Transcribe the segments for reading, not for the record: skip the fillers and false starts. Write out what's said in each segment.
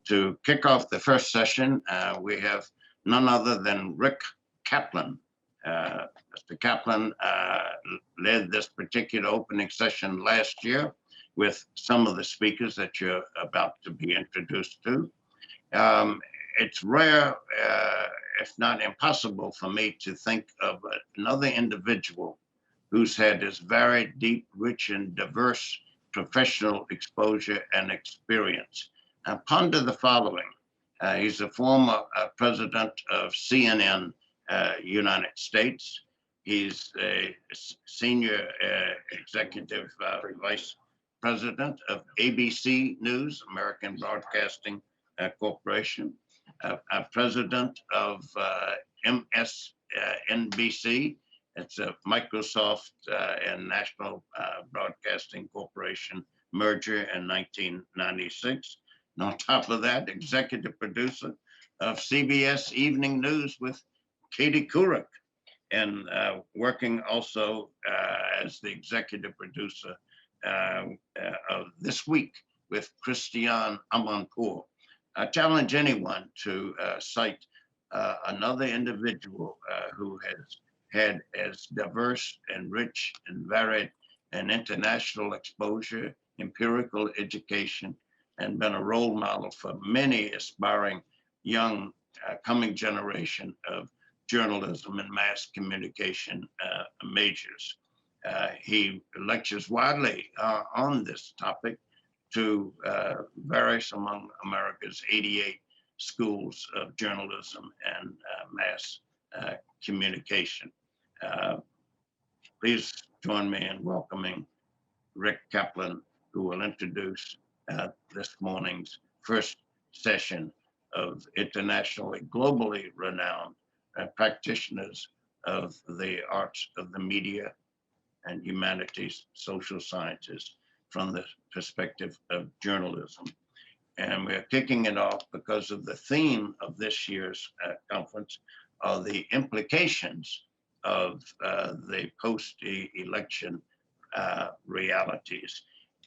To kick off the first session, we have none other than Rick Kaplan. Mr. Kaplan led this particular opening session last year with some of the speakers that you're about to be introduced to. It's rare, if not impossible, for me to think of another individual who's had this very deep, rich, and diverse professional exposure and experience. And ponder the following. He's a former president of CNN, United States. He's a senior executive vice president of ABC News, American Broadcasting Corporation, president of MSNBC. It's a Microsoft and National Broadcasting Corporation merger in 1996. And on top of that, executive producer of CBS Evening News with Katie Couric, and working also as the executive producer of This Week with Christiane Amanpour. I challenge anyone to cite another individual who has had as diverse and rich and varied and international exposure, empirical education, and been a role model for many aspiring young coming generation of journalism and mass communication majors. He lectures widely on this topic to various among America's 88 schools of journalism and mass communication. Please join me in welcoming Rick Kaplan, who will introduce this morning's first session of internationally, globally renowned practitioners of the arts of the media and humanities, social sciences, from the perspective of journalism. And we're kicking it off because of the theme of this year's conference are the implications of the post-election realities.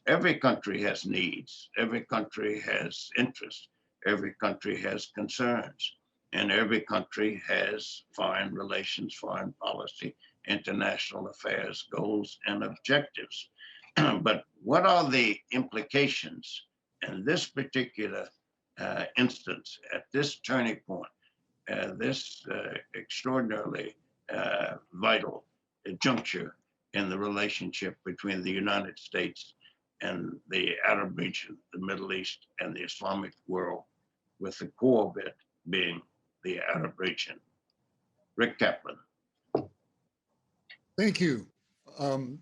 Every country has needs, every country has interests, every country has concerns, and every country has foreign relations, foreign policy, international affairs, goals, and objectives. But what are the implications in this particular instance, at this turning point, this extraordinarily vital juncture in the relationship between the United States and the Arab region, the Middle East, and the Islamic world, with the core of it being the Arab region? Rick Kaplan. Thank you.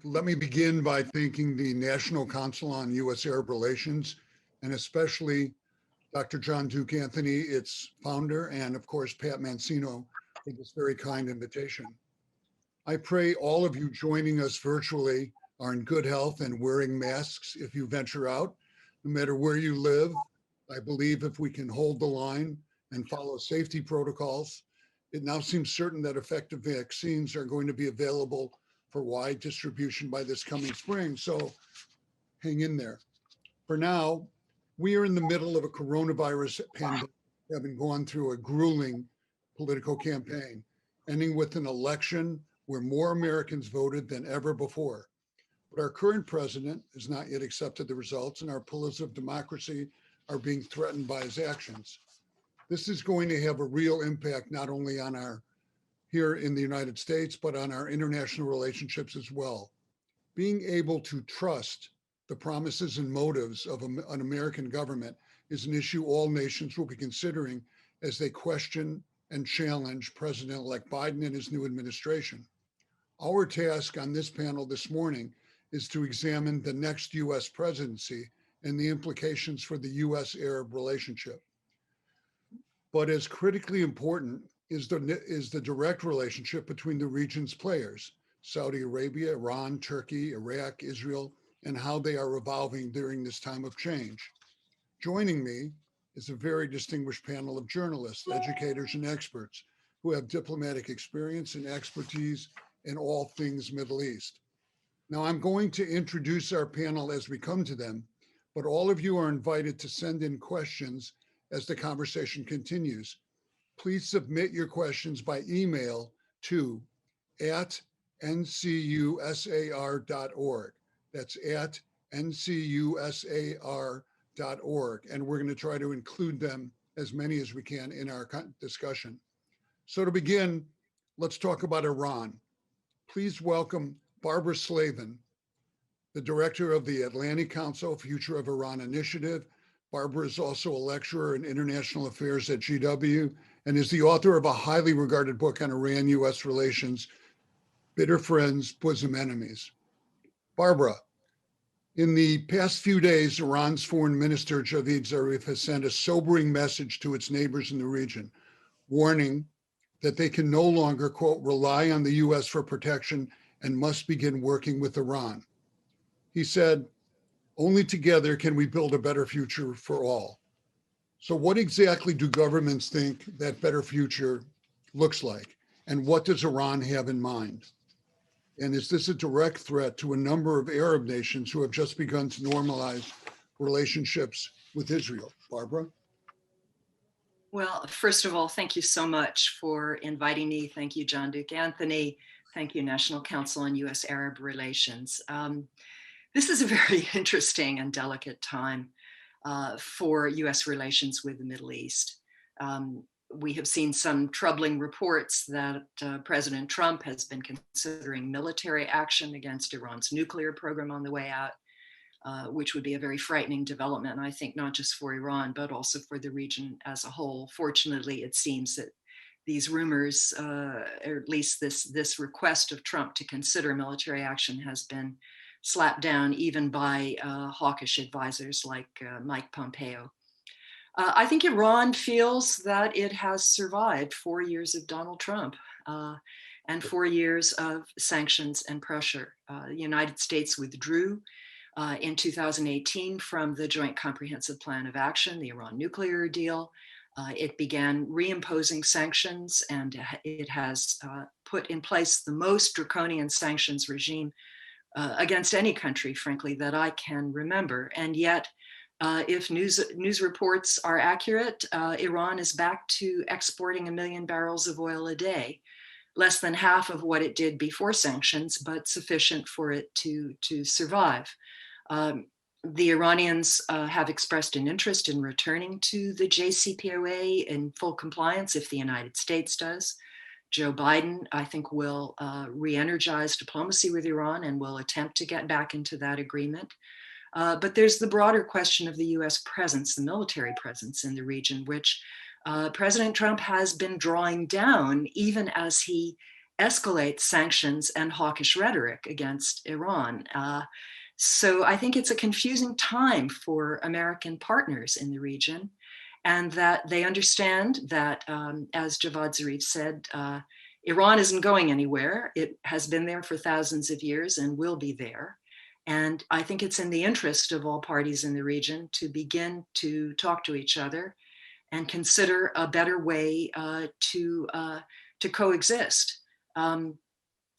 Let me begin by thanking the National Council on U.S. Arab Relations, and especially Dr. John Duke Anthony, its founder, and of course, Pat Mancino, for this very kind invitation. I pray all of you joining us virtually are in good health and wearing masks if you venture out, no matter where you live. I believe if we can hold the line and follow safety protocols, it now seems certain that effective vaccines are going to be available for wide distribution by this coming spring. So hang in there. For now, we are in the middle of a coronavirus pandemic, having gone through a grueling political campaign, ending with an election where more Americans voted than ever before. But our current president has not yet accepted the results, and our pillars of democracy are being threatened by his actions. This is going to have a real impact, not only on our here in the United States, but on our international relationships as well. Being able to trust the promises and motives of an American government is an issue all nations will be considering as they question and challenge President-elect Biden and his new administration. Our task on this panel this morning is to examine the next U.S. presidency and the implications for the U.S.-Arab relationship. But as critically important is the direct relationship between the region's players, Saudi Arabia, Iran, Turkey, Iraq, Israel, and how they are evolving during this time of change. Joining me is a very distinguished panel of journalists, educators, and experts who have diplomatic experience and expertise in all things Middle East. Now, I'm going to introduce our panel as we come to them, but all of you are invited to send in questions as the conversation continues. Please submit your questions by email to @ncusar.org. That's @ncusar.org. And we're going to try to include them, as many as we can, in our discussion. So to begin, let's talk about Iran. Please welcome Barbara Slavin, the director of the Atlantic Council Future of Iran Initiative. Barbara is also a lecturer in international affairs at GW and is the author of a highly regarded book on Iran-U.S. relations, Bitter Friends, Bosom Enemies. Barbara, in the past few days, Iran's foreign minister, Javad Zarif, has sent a sobering message to its neighbors in the region, warning that they can no longer, quote, rely on the U.S. for protection and must begin working with Iran. He said, only together can we build a better future for all. So what exactly do governments think that better future looks like? And what does Iran have in mind? And is this a direct threat to a number of Arab nations who have just begun to normalize relationships with Israel? Barbara? Well, first of all, thank you so much for inviting me. Thank you, John Duke Anthony. Thank you, National Council on U.S.-Arab Relations. This is a very interesting and delicate time for U.S. relations with the Middle East. We have seen some troubling reports that President Trump has been considering military action against Iran's nuclear program on the way out, which would be a very frightening development, I think, not just for Iran, but also for the region as a whole. Fortunately, it seems that these rumors, or at least this request of Trump to consider military action, has been slapped down even by hawkish advisors like Mike Pompeo. I think Iran feels that it has survived 4 years of Donald Trump and 4 years of sanctions and pressure. The United States withdrew in 2018 from the Joint Comprehensive Plan of Action, the Iran nuclear deal. It began reimposing sanctions, and it has put in place the most draconian sanctions regime against any country, frankly, that I can remember. And yet, if news reports are accurate, Iran is back to exporting 1 million barrels of oil a day, less than half of what it did before sanctions, but sufficient for it to survive. The Iranians have expressed an interest in returning to the JCPOA in full compliance if the United States does. Joe Biden, I think, will re-energize diplomacy with Iran and will attempt to get back into that agreement. But there's the broader question of the US presence, the military presence in the region, which President Trump has been drawing down even as he escalates sanctions and hawkish rhetoric against Iran. So I think it's a confusing time for American partners in the region, and that they understand that, as Javad Zarif said, Iran isn't going anywhere. It has been there for thousands of years and will be there. And I think it's in the interest of all parties in the region to begin to talk to each other and consider a better way to coexist.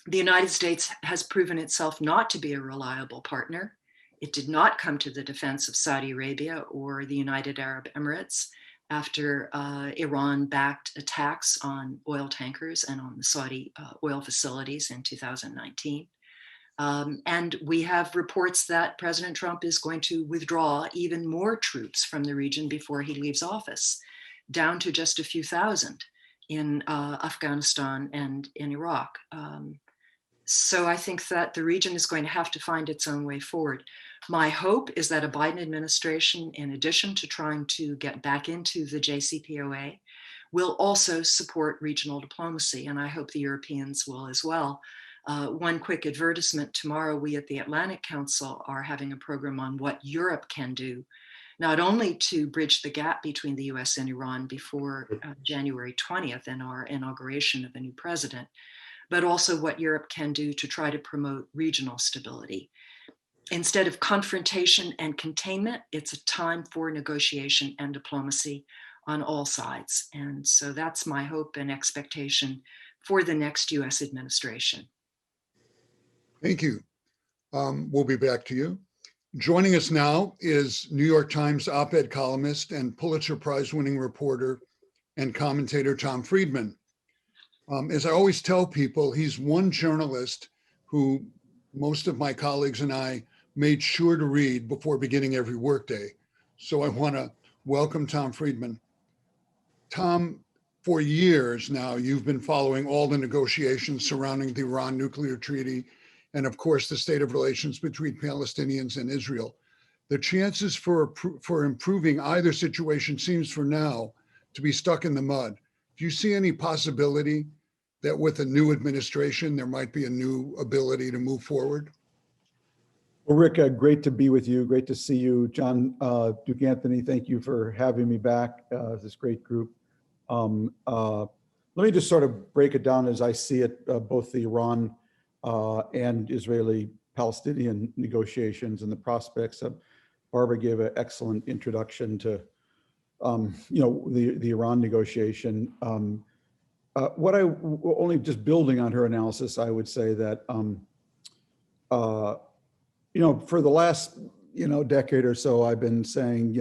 The United States has proven itself not to be a reliable partner. It did not come to the defense of Saudi Arabia or the United Arab Emirates after Iran-backed attacks on oil tankers and on the Saudi oil facilities in 2019. And we have reports that President Trump is going to withdraw even more troops from the region before he leaves office, down to just a few thousand in Afghanistan and in Iraq. So I think that the region is going to have to find its own way forward. My hope is that a Biden administration, in addition to trying to get back into the JCPOA, will also support regional diplomacy, and I hope the Europeans will as well. One quick advertisement: tomorrow we at the Atlantic Council are having a program on what Europe can do, not only to bridge the gap between the US and Iran before January 20th and our inauguration of a new president, but also what Europe can do to try to promote regional stability. Instead of confrontation and containment, it's a time for negotiation and diplomacy on all sides. And so that's my hope and expectation for the next US administration. Thank you. We'll be back to you. Joining us now is New York Times op-ed columnist and Pulitzer Prize-winning reporter and commentator Tom Friedman. As I always tell people, he's one journalist who most of my colleagues and I made sure to read before beginning every workday. So I want to welcome Tom Friedman. Tom, for years now, you've been following all the negotiations surrounding the Iran nuclear treaty and, of course, the state of relations between Palestinians and Israel. The chances for improving either situation seems for now to be stuck in the mud. Do you see any possibility that with a new administration, there might be a new ability to move forward? Well, Rick, great to be with you. Great to see you. John Duke Anthony, thank you for having me back. This great group. Let me just sort of break it down as I see it, both the Iran and Israeli-Palestinian negotiations and the prospects. Barbara gave an excellent introduction to the Iran negotiation. What I only just building on her analysis, I would say that for the last decade or so, I've been saying,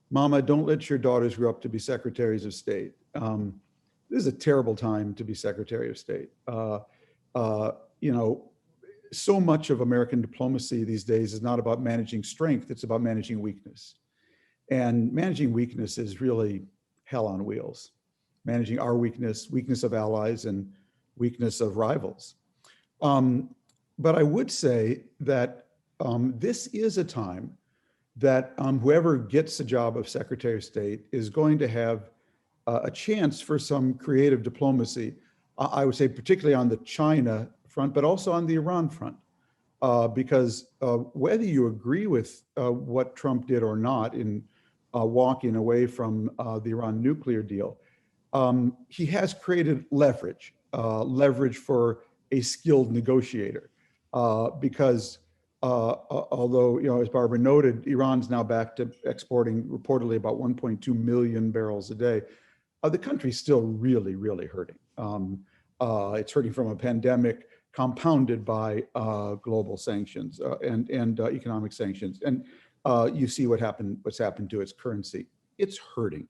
Mama, don't let your daughters grow up to be secretaries of state. This is a terrible time to be Secretary of State. So much of American diplomacy these days is not about managing strength, it's about managing weakness. And managing weakness is really hell on wheels. Managing our weakness of allies and weakness of rivals. But I would say that this is a time that whoever gets the job of Secretary of State is going to have a chance for some creative diplomacy. I would say particularly on the China front, but also on the Iran front. Because whether you agree with what Trump did or not in walking away from the Iran nuclear deal, he has created leverage for a skilled negotiator. Because although, as Barbara noted, Iran's now back to exporting reportedly about 1.2 million barrels a day, the country's still really, really hurting. It's hurting from a pandemic compounded by global sanctions and economic sanctions. And you see what's happened to its currency. It's hurting.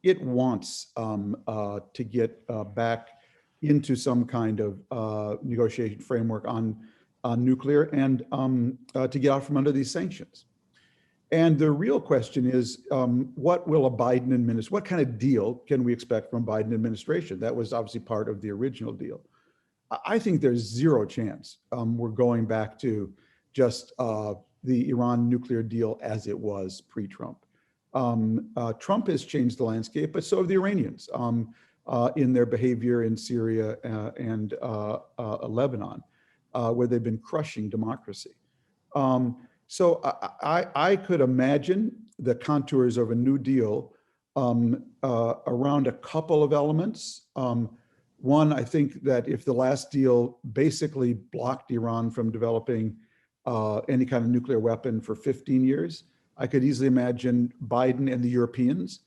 It wants to get back into some kind of negotiation framework on nuclear and to get out from under these sanctions. And the real question is, what will a Biden administration, what kind of deal can we expect from Biden administration? That was obviously part of the original deal. I think there's zero chance we're going back to just the Iran nuclear deal as it was pre-Trump. Trump has changed the landscape, but so have the Iranians in their behavior in Syria and Lebanon, where they've been crushing democracy. So I could imagine the contours of a new deal around a couple of elements. One, I think that if the last deal basically blocked Iran from developing any kind of nuclear weapon for 15 years, I could easily imagine Biden and the Europeans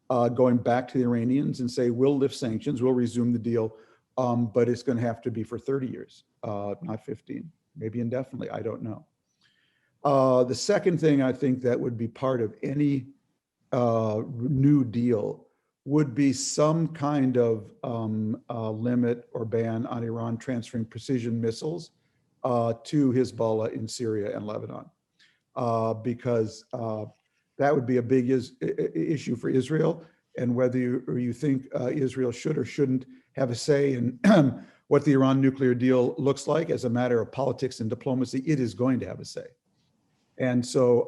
going back to the Iranians and say, we'll lift sanctions, we'll resume the deal, but it's going to have to be for 30 years, not 15, maybe indefinitely, I don't know. The second thing I think that would be part of any new deal would be some kind of limit or ban on Iran transferring precision missiles to Hezbollah in Syria and Lebanon, because that would be a big issue for Israel. And whether you think Israel should or shouldn't have a say in what the Iran nuclear deal looks like as a matter of politics and diplomacy, it is going to have a say. And so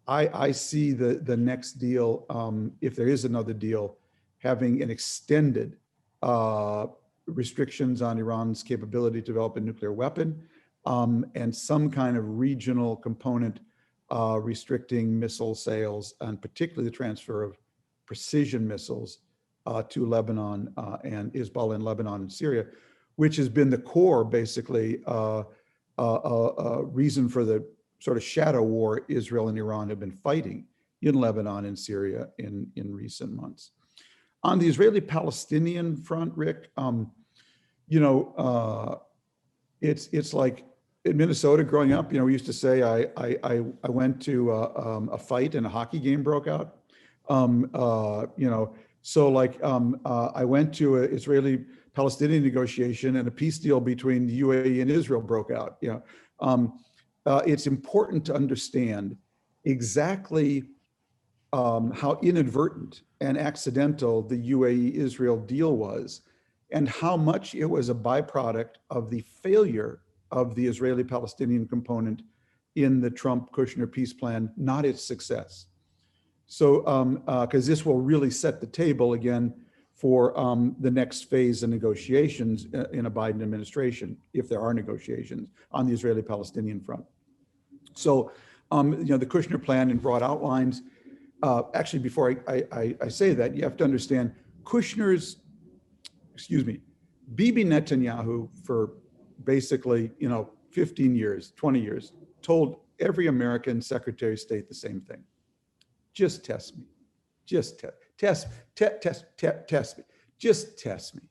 I see the next deal, if there is another deal, having an extended restrictions on Iran's capability to develop a nuclear weapon, and some kind of regional component restricting missile sales, and particularly the transfer of precision missiles to Lebanon and Hezbollah in Lebanon and Syria, which has been the core, basically, reason for the sort of shadow war Israel and Iran have been fighting in Lebanon and Syria in recent months. On the Israeli-Palestinian front, Rick, it's like in Minnesota growing up, we used to say I went to a fight and a hockey game broke out. So like I went to an Israeli-Palestinian negotiation and a peace deal between the UAE and Israel broke out. It's important to understand exactly how inadvertent and accidental the UAE-Israel deal was, and how much it was a byproduct of the failure of the Israeli-Palestinian component in the Trump-Kushner peace plan, not its success. So, because this will really set the table again for the next phase of negotiations in a Biden administration, if there are negotiations on the Israeli-Palestinian front. So, the Kushner plan in broad outlines. Actually, before I say that, you have to understand Bibi Netanyahu for basically, 15 years, 20 years, told every American Secretary of State the same thing. Just test me. Just test me. Just test me.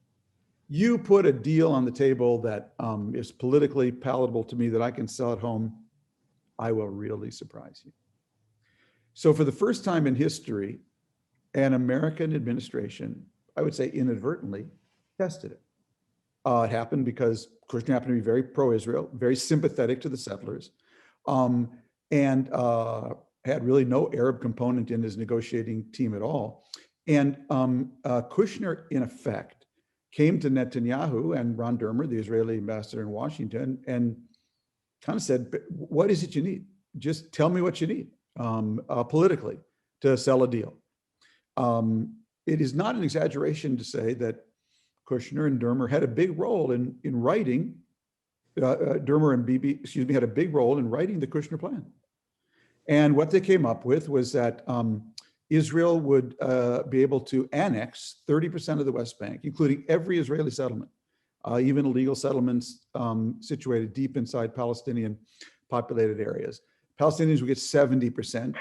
You put a deal on the table that is politically palatable to me that I can sell at home, I will really surprise you. So for the first time in history, an American administration, I would say inadvertently, tested it. It happened because Kushner happened to be very pro-Israel, very sympathetic to the settlers, and had really no Arab component in his negotiating team at all. And Kushner, in effect, came to Netanyahu and Ron Dermer, the Israeli ambassador in Washington, and kind of said, what is it you need? Just tell me what you need politically to sell a deal. It is not an exaggeration to say that Kushner and Dermer had a big role in writing, Dermer and Bibi, had a big role in writing the Kushner plan. And what they came up with was that Israel would be able to annex 30% of the West Bank, including every Israeli settlement, even illegal settlements situated deep inside Palestinian populated areas. Palestinians would get 70%,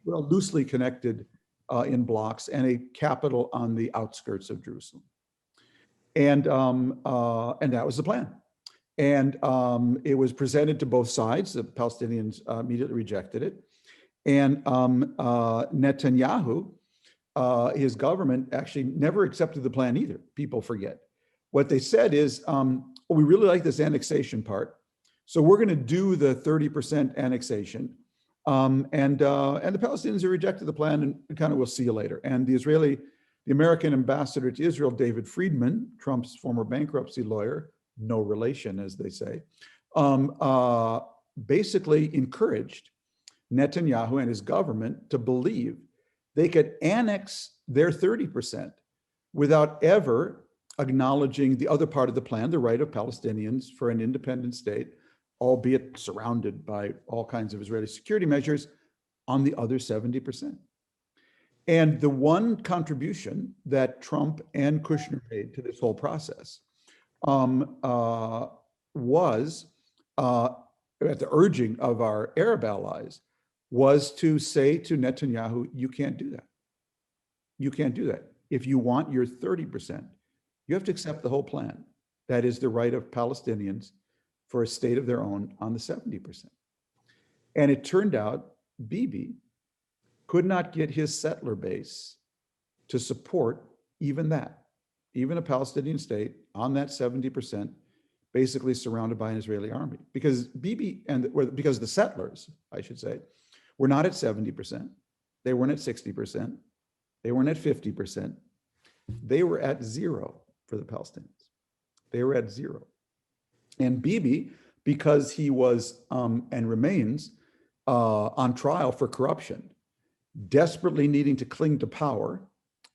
well, loosely connected in blocks, and a capital on the outskirts of Jerusalem. And that was the plan. And it was presented to both sides. The Palestinians immediately rejected it. And Netanyahu, his government, actually never accepted the plan either. People forget. What they said is, we really like this annexation part, so we're going to do the 30% annexation. And the Palestinians have rejected the plan, and kind of, we'll see you later. And the American ambassador to Israel, David Friedman, Trump's former bankruptcy lawyer, no relation, as they say, basically encouraged Netanyahu and his government to believe they could annex their 30% without ever acknowledging the other part of the plan, the right of Palestinians for an independent state, albeit surrounded by all kinds of Israeli security measures, on the other 70%. And the one contribution that Trump and Kushner made to this whole process was, at the urging of our Arab allies, was to say to Netanyahu, you can't do that. You can't do that. If you want your 30%, you have to accept the whole plan. That is the right of Palestinians for a state of their own on the 70%. And it turned out Bibi could not get his settler base to support even that, even a Palestinian state on that 70%, basically surrounded by an Israeli army. Because because the settlers, I should say, were not at 70%. They weren't at 60%. They weren't at 50%. They were at zero for the Palestinians. They were at zero. And Bibi, because he was and remains on trial for corruption, desperately needing to cling to power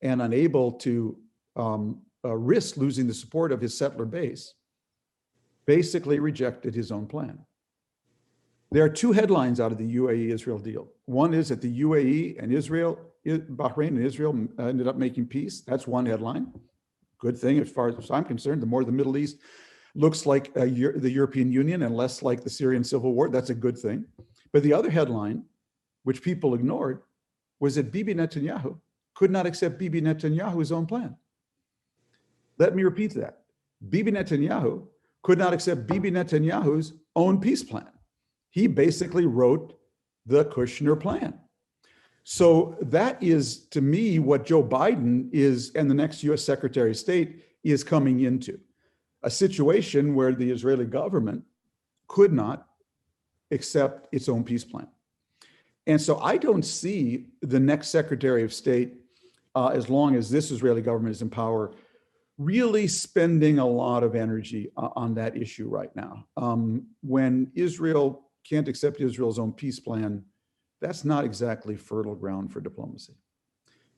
and unable to risk losing the support of his settler base, basically rejected his own plan. There are two headlines out of the UAE-Israel deal. One is that the UAE and Israel, Bahrain and Israel ended up making peace. That's one headline. Good thing as far as I'm concerned. The more the Middle East looks like the European Union and less like the Syrian civil war, that's a good thing. But the other headline, which people ignored, was that Bibi Netanyahu could not accept Bibi Netanyahu's own plan. Let me repeat that. Bibi Netanyahu could not accept Bibi Netanyahu's own peace plan. He basically wrote the Kushner plan. So that is, to me, what Joe Biden is, and the next US Secretary of State is coming into. A situation where the Israeli government could not accept its own peace plan. And so I don't see the next Secretary of State, as long as this Israeli government is in power, really spending a lot of energy on that issue right now. When Israel can't accept Israel's own peace plan, that's not exactly fertile ground for diplomacy.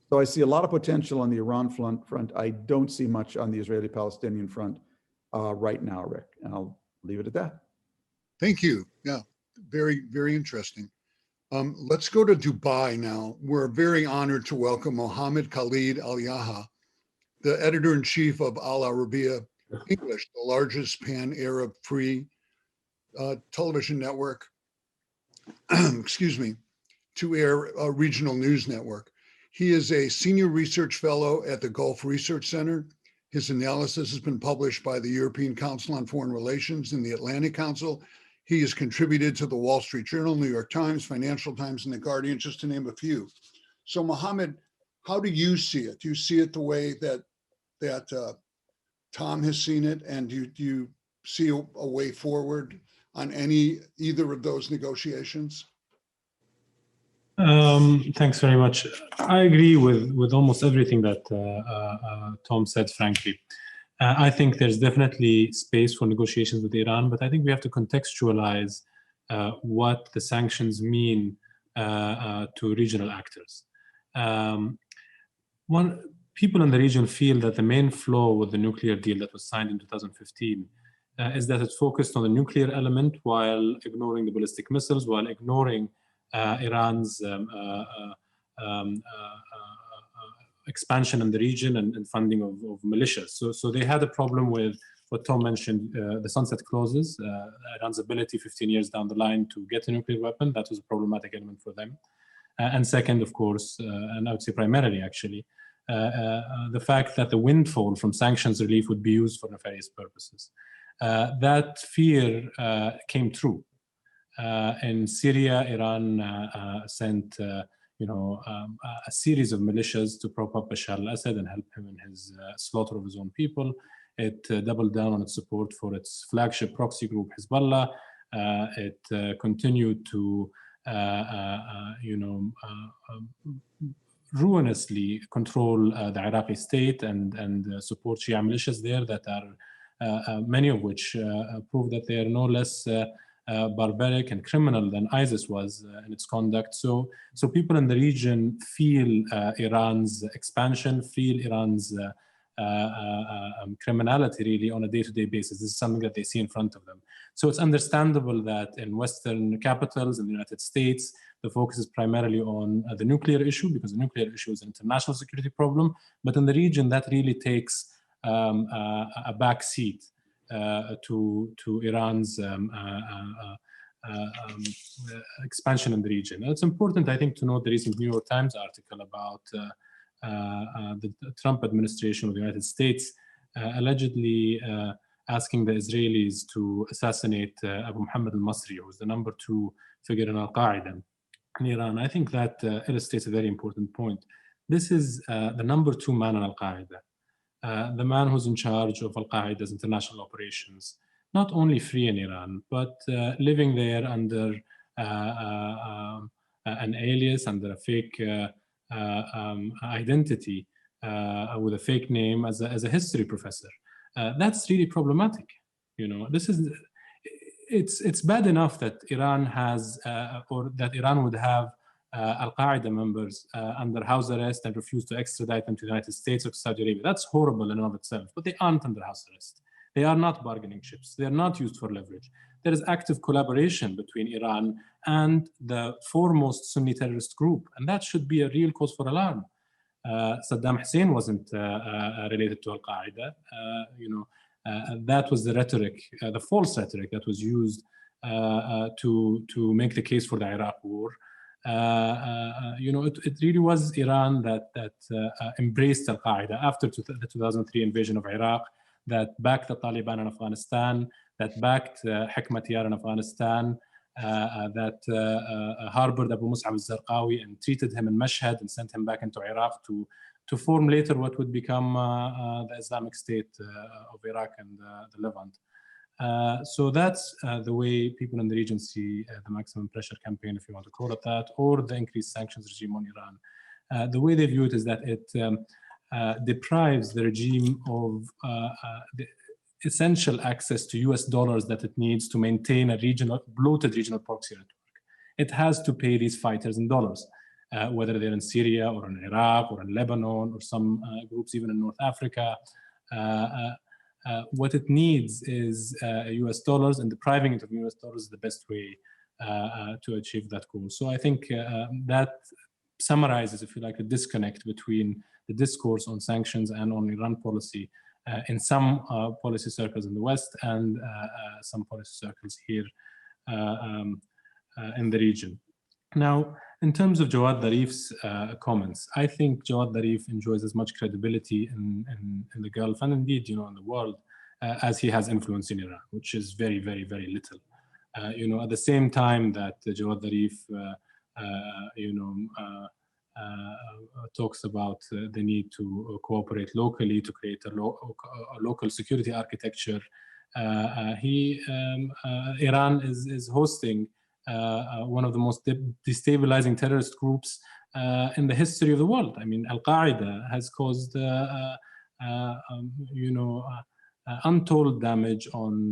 So I see a lot of potential on the Iran front. I don't see much on the Israeli-Palestinian front right now, Rick, and I'll leave it at that. Thank you. Yeah, very, very interesting. Let's go to Dubai now. We're very honored to welcome Mohammed Khalid Alyahya, the editor-in-chief of Arabiya English, the largest pan-Arab free television network, excuse me, to air a regional news network. He is a senior research fellow at the Gulf Research Center. His analysis has been published by the European Council on Foreign Relations and the Atlantic Council. He has contributed to the Wall Street Journal, New York Times, Financial Times, and The Guardian, just to name a few. So Mohammed, how do you see it? Do you see it the way that Tom has seen it? And do you see a way forward on either of those negotiations? Thanks very much. I agree with almost everything that Tom said, frankly. I think there's definitely space for negotiations with Iran, but I think we have to contextualize what the sanctions mean to regional actors. People in the region feel that the main flaw with the nuclear deal that was signed in 2015 is that it focused on the nuclear element while ignoring the ballistic missiles, while ignoring Iran's expansion in the region and funding of militias. So they had a problem with what Tom mentioned, the sunset clauses, Iran's ability 15 years down the line to get a nuclear weapon. That was a problematic element for them. And second, of course, and I would say primarily actually, the fact that the windfall from sanctions relief would be used for nefarious purposes. That fear came true. In Syria, Iran sent a series of militias to prop up Bashar al-Assad and help him in his slaughter of his own people. It doubled down on its support for its flagship proxy group, Hezbollah. It continued to, ruinously control the Iraqi state and support Shia militias there that are, many of which prove that they are no less barbaric and criminal than ISIS was in its conduct. So people in the region feel Iran's expansion, feel Iran's criminality really on a day-to-day basis. This is something that they see in front of them. So it's understandable that in Western capitals, in the United States, the focus is primarily on the nuclear issue, because the nuclear issue is an international security problem. But in the region, that really takes a back seat to Iran's expansion in the region. And it's important, I think, to note the recent New York Times article about the Trump administration of the United States allegedly asking the Israelis to assassinate Abu Mohammed al-Masri, who was the #2 figure in Al-Qaeda in Iran. I think that illustrates a very important point. This is the #2 man in Al-Qaeda. The man who's in charge of Al-Qaeda's international operations, not only free in Iran, but living there under an alias, under a fake identity, with a fake name as a history professor. That's really problematic. It's bad enough that Iran has, or that Iran would have Al-Qaeda members under house arrest and refuse to extradite them to the United States or Saudi Arabia. That's horrible in and of itself, but they aren't under house arrest. They are not bargaining chips. They are not used for leverage. There is active collaboration between Iran and the foremost Sunni terrorist group, and that should be a real cause for alarm. Saddam Hussein wasn't related to Al-Qaeda. That was the rhetoric, the false rhetoric that was used to make the case for the Iraq war. It really was Iran that embraced Al-Qaeda after the 2003 invasion of Iraq, that backed the Taliban in Afghanistan, that backed Hikmat Yar in Afghanistan, that harbored Abu Mus'ab al-Zarqawi and treated him in Mashhad and sent him back into Iraq to form later what would become the Islamic State of Iraq and the Levant. So that's the way people in the region see the maximum pressure campaign, if you want to call it that, or the increased sanctions regime on Iran. The way they view it is that it deprives the regime of the essential access to US dollars that it needs to maintain a bloated regional proxy network. It has to pay these fighters in dollars, whether they're in Syria or in Iraq or in Lebanon or some groups even in North Africa. What it needs is US dollars, and depriving it of US dollars is the best way to achieve that goal. So I think that summarizes, if you like, the disconnect between the discourse on sanctions and on Iran policy in some policy circles in the West and some policy circles here in the region. Now, in terms of Jawad Zarif's comments, I think Jawad Zarif enjoys as much credibility in the Gulf and indeed, in the world as he has influence in Iran, which is very, very, very little. At the same time that Jawad Zarif, talks about the need to cooperate locally to create a local security architecture, Iran is hosting one of the most destabilizing terrorist groups in the history of the world. I mean, Al-Qaeda has caused, untold damage on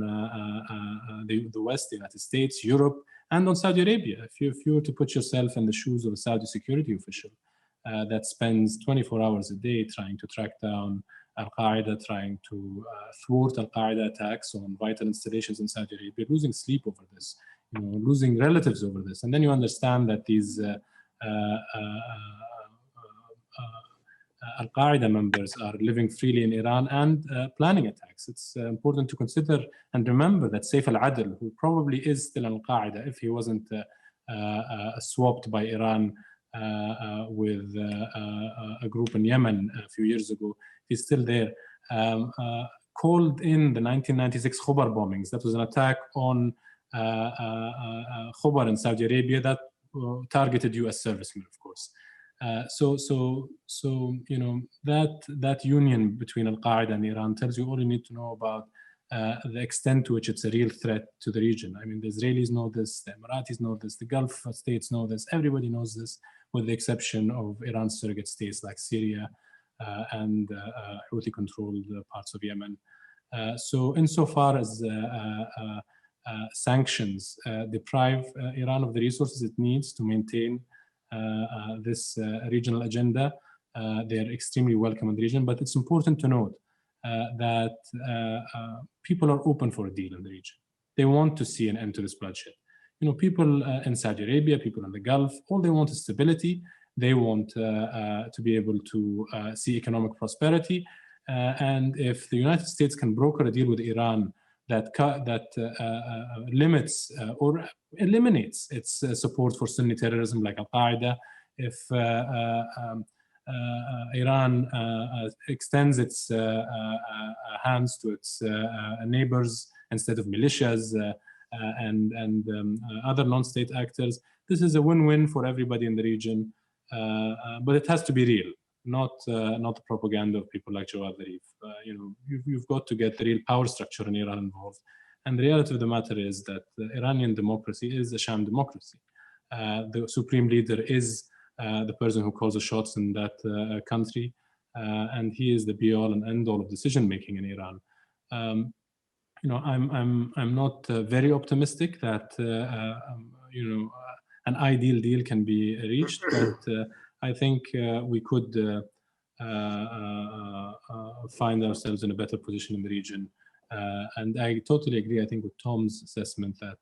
the West, the United States, Europe, and on Saudi Arabia. If you were to put yourself in the shoes of a Saudi security official that spends 24 hours a day trying to track down Al-Qaeda, trying to thwart Al-Qaeda attacks on vital installations in Saudi Arabia, losing sleep over this, losing relatives over this. And then you understand that these Al-Qaeda members are living freely in Iran and planning attacks. It's important to consider and remember that Saif al-Adl, who probably is still Al-Qaeda if he wasn't swapped by Iran with a group in Yemen a few years ago, he's still there, called in the 1996 Khobar bombings. That was an attack on Khobar in Saudi Arabia that targeted US servicemen, of course. That union between Al-Qaeda and Iran tells you all you need to know about the extent to which it's a real threat to the region. I mean, the Israelis know this, the Emiratis know this, the Gulf states know this, everybody knows this, with the exception of Iran's surrogate states like Syria and Houthi-controlled parts of Yemen. So insofar as sanctions deprive Iran of the resources it needs to maintain this regional agenda, they're extremely welcome in the region. But it's important to note that people are open for a deal in the region. They want to see an end to this bloodshed. People in Saudi Arabia, people in the Gulf, all they want is stability. They want to be able to see economic prosperity. And if the United States can broker a deal with Iran that limits or eliminates its support for Sunni terrorism like Al-Qaeda, if Iran extends its hands to its neighbors instead of militias and other non-state actors, this is a win-win for everybody in the region. But it has to be real, not the propaganda of people like Jawad Zarif. You've got to get the real power structure in Iran involved. And the reality of the matter is that the Iranian democracy is a sham democracy. The supreme leader is the person who calls the shots in that country, and he is the be-all and end-all of decision-making in Iran. I'm not very optimistic that an ideal deal can be reached, but I think we could find ourselves in a better position in the region. And I totally agree, I think, with Tom's assessment that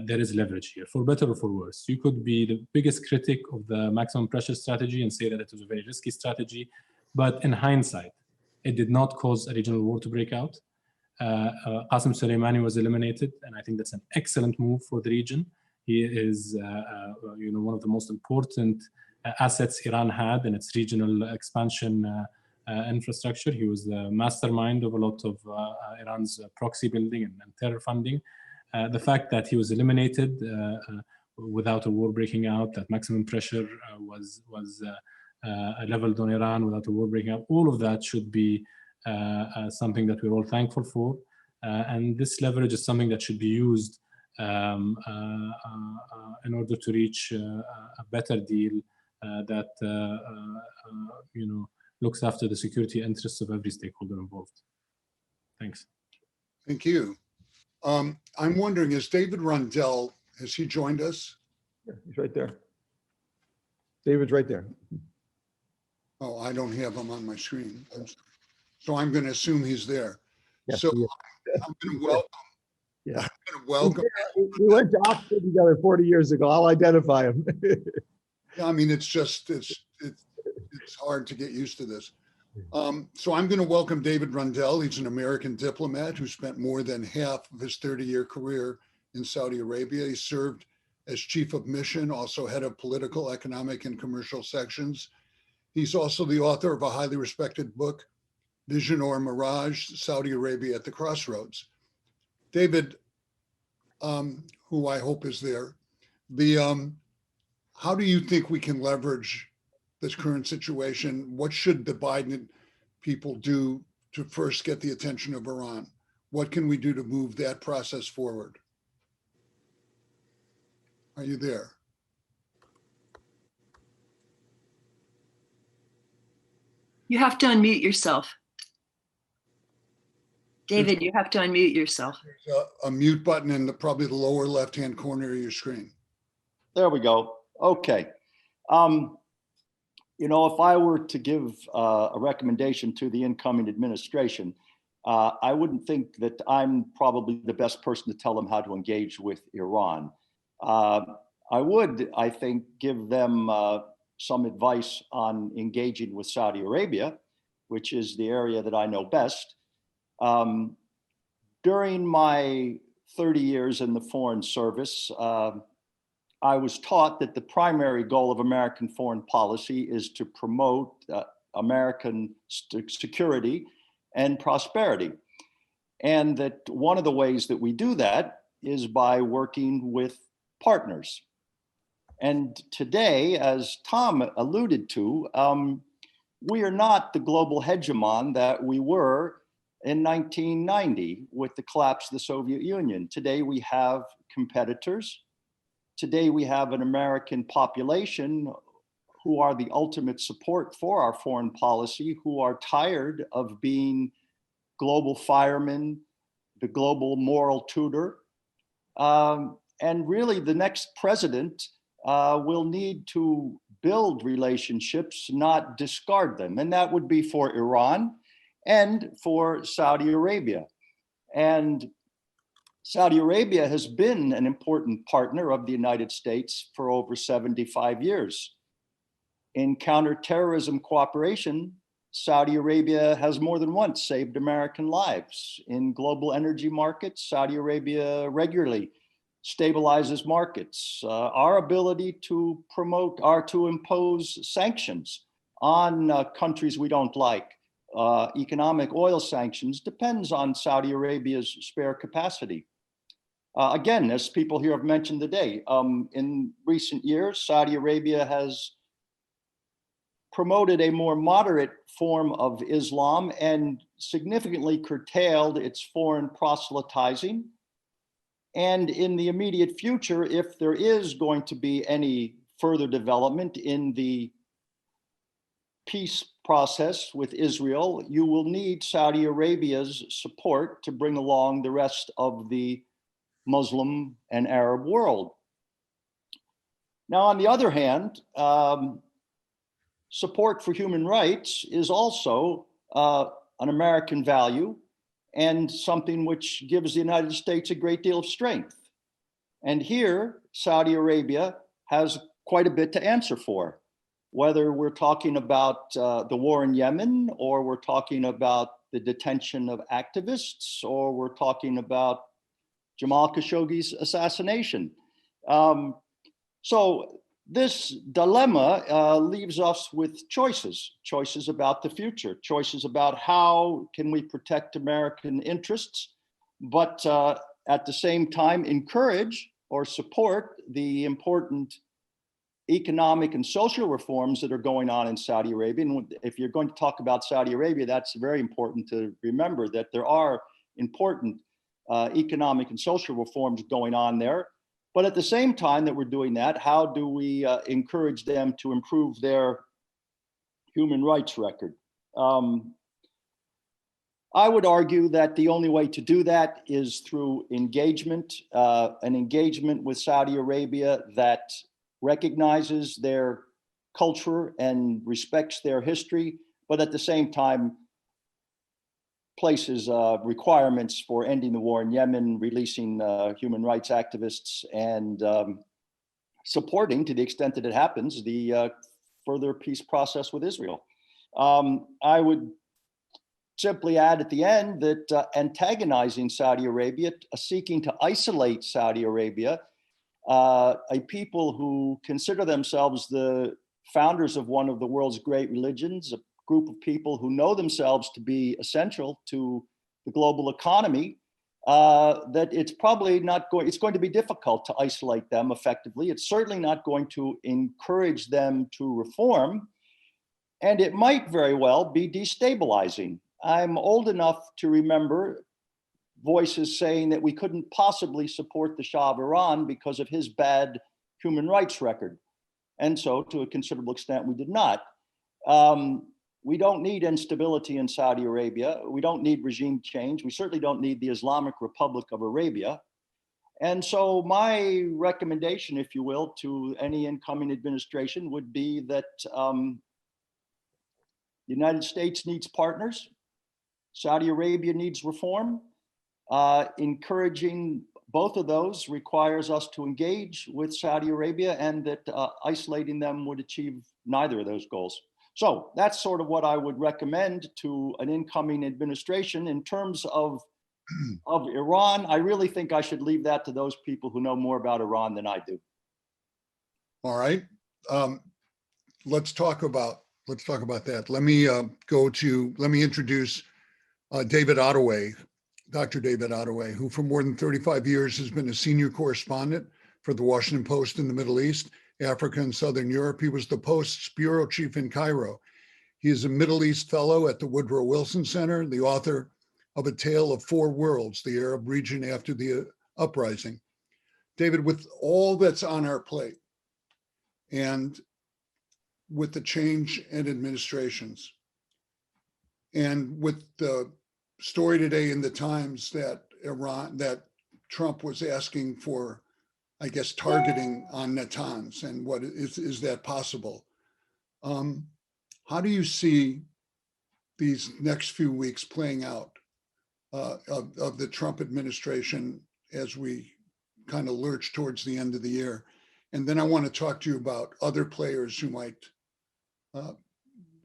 there is leverage here, for better or for worse. You could be the biggest critic of the maximum pressure strategy and say that it was a very risky strategy, but in hindsight, it did not cause a regional war to break out. Qasem Soleimani was eliminated, and I think that's an excellent move for the region. He is one of the most important assets Iran had in its regional expansion infrastructure. He was the mastermind of a lot of Iran's proxy building and terror funding. The fact that he was eliminated without a war breaking out, that maximum pressure was leveled on Iran without a war breaking out, all of that should be something that we're all thankful for. And this leverage is something that should be used in order to reach a better deal that looks after the security interests of every stakeholder involved. Thanks. Thank you. I'm wondering, is David Rundell, has he joined us? Yeah, he's right there. David's right there. Oh, I don't have him on my screen. So I'm going to assume he's there. Yes, So he is. I'm going to welcome. Yeah. I'm going to welcome. We went to Oxford together 40 years ago. I'll identify him. I mean, it's hard to get used to this. So I'm going to welcome David Rundell. He's an American diplomat who spent more than half of his 30-year career in Saudi Arabia. He served as chief of mission, also head of political, economic, and commercial sections. He's also the author of a highly respected book, Vision or Mirage, Saudi Arabia at the Crossroads. David, who I hope is there, how do you think we can leverage this current situation? What should the Biden people do to first get the attention of Iran? What can we do to move that process forward? Are you there? You have to unmute yourself. David, you have to unmute yourself. There's a mute button in probably the lower left-hand corner of your screen. There we go. Okay. If I were to give a recommendation to the incoming administration, I wouldn't think that I'm probably the best person to tell them how to engage with Iran. I would, I think, give them some advice on engaging with Saudi Arabia, which is the area that I know best. During my 30 years in the Foreign Service, I was taught that the primary goal of American foreign policy is to promote American security and prosperity. And that one of the ways that we do that is by working with partners. And today, as Tom alluded to, we are not the global hegemon that we were in 1990 with the collapse of the Soviet Union. Today, we have competitors. Today, we have an American population who are the ultimate support for our foreign policy, who are tired of being global firemen, the global moral tutor. And really, the next president will need to build relationships, not discard them. And that would be for Iran and for Saudi Arabia. And Saudi Arabia has been an important partner of the United States for over 75 years. In counterterrorism cooperation, Saudi Arabia has more than once saved American lives. In global energy markets, Saudi Arabia regularly stabilizes markets. Our ability to promote or to impose sanctions on countries we don't like, economic oil sanctions, depends on Saudi Arabia's spare capacity. Again, as people here have mentioned today, in recent years, Saudi Arabia has promoted a more moderate form of Islam and significantly curtailed its foreign proselytizing. And in the immediate future, if there is going to be any further development in the peace process with Israel, you will need Saudi Arabia's support to bring along the rest of the Muslim and Arab world. Now, on the other hand, support for human rights is also an American value and something which gives the United States a great deal of strength. And here, Saudi Arabia has quite a bit to answer for, whether we're talking about the war in Yemen, or we're talking about the detention of activists, or we're talking about Jamal Khashoggi's assassination. So this dilemma leaves us with choices about the future, choices about how can we protect American interests, but at the same time encourage or support the important economic and social reforms that are going on in Saudi Arabia. And if you're going to talk about Saudi Arabia, that's very important to remember that there are important economic and social reforms going on there. But at the same time that we're doing that, how do we encourage them to improve their human rights record? I would argue that the only way to do that is through engagement, an engagement with Saudi Arabia that recognizes their culture and respects their history, but at the same time places requirements for ending the war in Yemen, releasing human rights activists, and supporting, to the extent that it happens, the further peace process with Israel. I would simply add at the end that antagonizing Saudi Arabia, seeking to isolate Saudi Arabia, a people who consider themselves the founders of one of the world's great religions, a group of people who know themselves to be essential to the global economy, that it's probably not going, it's going to be difficult to isolate them effectively. It's certainly not going to encourage them to reform, and it might very well be destabilizing. I'm old enough to remember voices saying that we couldn't possibly support the Shah of Iran because of his bad human rights record. And so to a considerable extent, we did not. We don't need instability in Saudi Arabia. We don't need regime change. We certainly don't need the Islamic Republic of Arabia. And so my recommendation, if you will, to any incoming administration would be that the United States needs partners. Saudi Arabia needs reform. Encouraging both of those requires us to engage with Saudi Arabia, and that isolating them would achieve neither of those goals. So that's sort of what I would recommend to an incoming administration. In terms of Iran, I really think I should leave that to those people who know more about Iran than I do. All right. Let's talk about that. Let me introduce David Ottaway, Dr. David Ottaway, who for more than 35 years has been a senior correspondent for the Washington Post in the Middle East, Africa, and Southern Europe. He was the Post's bureau chief in Cairo. He is a Middle East fellow at the Woodrow Wilson Center, the author of A Tale of Four Worlds, the Arab region after the uprising. David, with all that's on our plate and with the change in administrations and with the story today in the Times that Trump was asking for, I guess, targeting on Natanz, and what is that possible? How do you see these next few weeks playing out of the Trump administration as we kind of lurch towards the end of the year? And then I want to talk to you about other players who might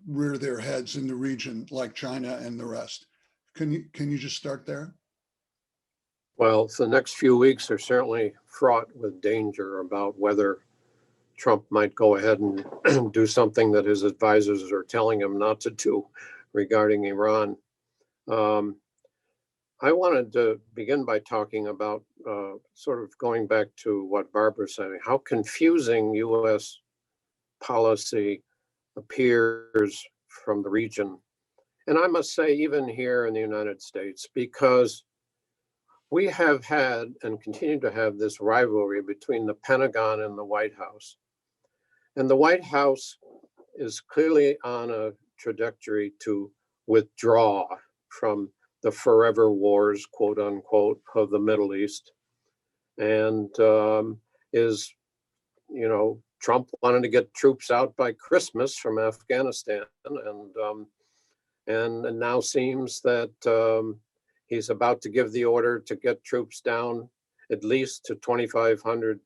rear their heads in the region, like China and the rest. Can you just start there? Well, the next few weeks are certainly fraught with danger about whether Trump might go ahead and do something that his advisors are telling him not to do regarding Iran. I wanted to begin by talking about sort of going back to what Barbara said, how confusing U.S. policy appears from the region. And I must say, even here in the United States, because we have had and continue to have this rivalry between the Pentagon and the White House. And the White House is clearly on a trajectory to withdraw from the forever wars, quote unquote, of the Middle East. And Trump wanted to get troops out by Christmas from Afghanistan, and now seems that he's about to give the order to get troops down at least to 2,500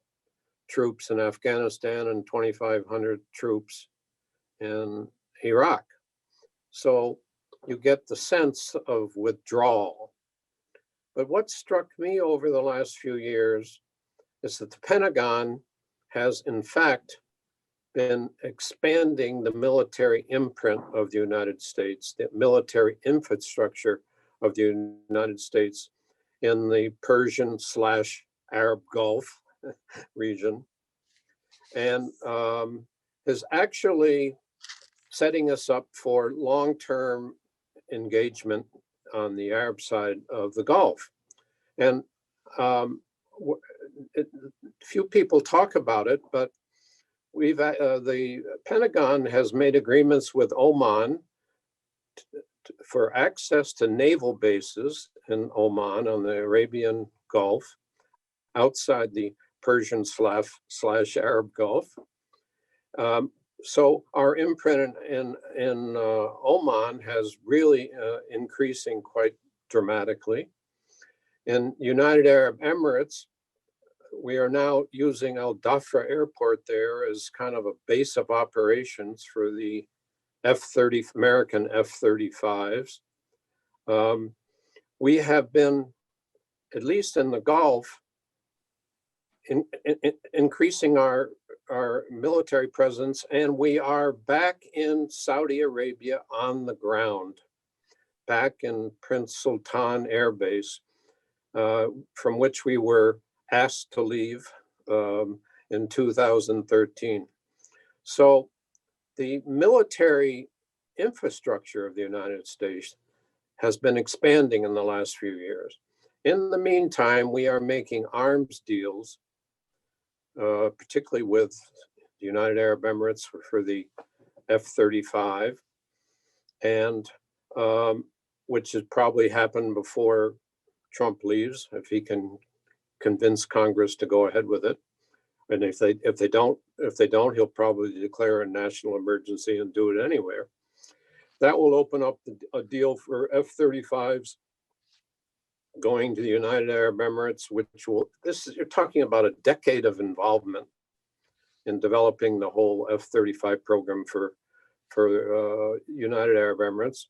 troops in Afghanistan and 2,500 troops in Iraq. So you get the sense of withdrawal. But what struck me over the last few years is that the Pentagon has in fact been expanding the military imprint of the United States, the military infrastructure of the United States in the Persian/Arab Gulf region, and is actually setting us up for long-term engagement on the Arab side of the Gulf. And few people talk about it, but the Pentagon has made agreements with Oman for access to naval bases in Oman on the Arabian Gulf, outside the Persian/Arab Gulf. So our imprint in Oman has really increasing quite dramatically. In United Arab Emirates, we are now using Al Dhafra Airport there as kind of a base of operations for the American F-35s. We have been, at least in the Gulf, increasing our military presence, and we are back in Saudi Arabia on the ground, back in Prince Sultan Air Base, from which we were asked to leave in 2013. So the military infrastructure of the United States has been expanding in the last few years. In the meantime, we are making arms deals, particularly with the United Arab Emirates for the F-35, and which has probably happened before Trump leaves, if he can convince Congress to go ahead with it. And if they don't, he'll probably declare a national emergency and do it anywhere. That will open up a deal for F-35s going to the United Arab Emirates, which will, you're talking about a decade of involvement in developing the whole F-35 program for United Arab Emirates.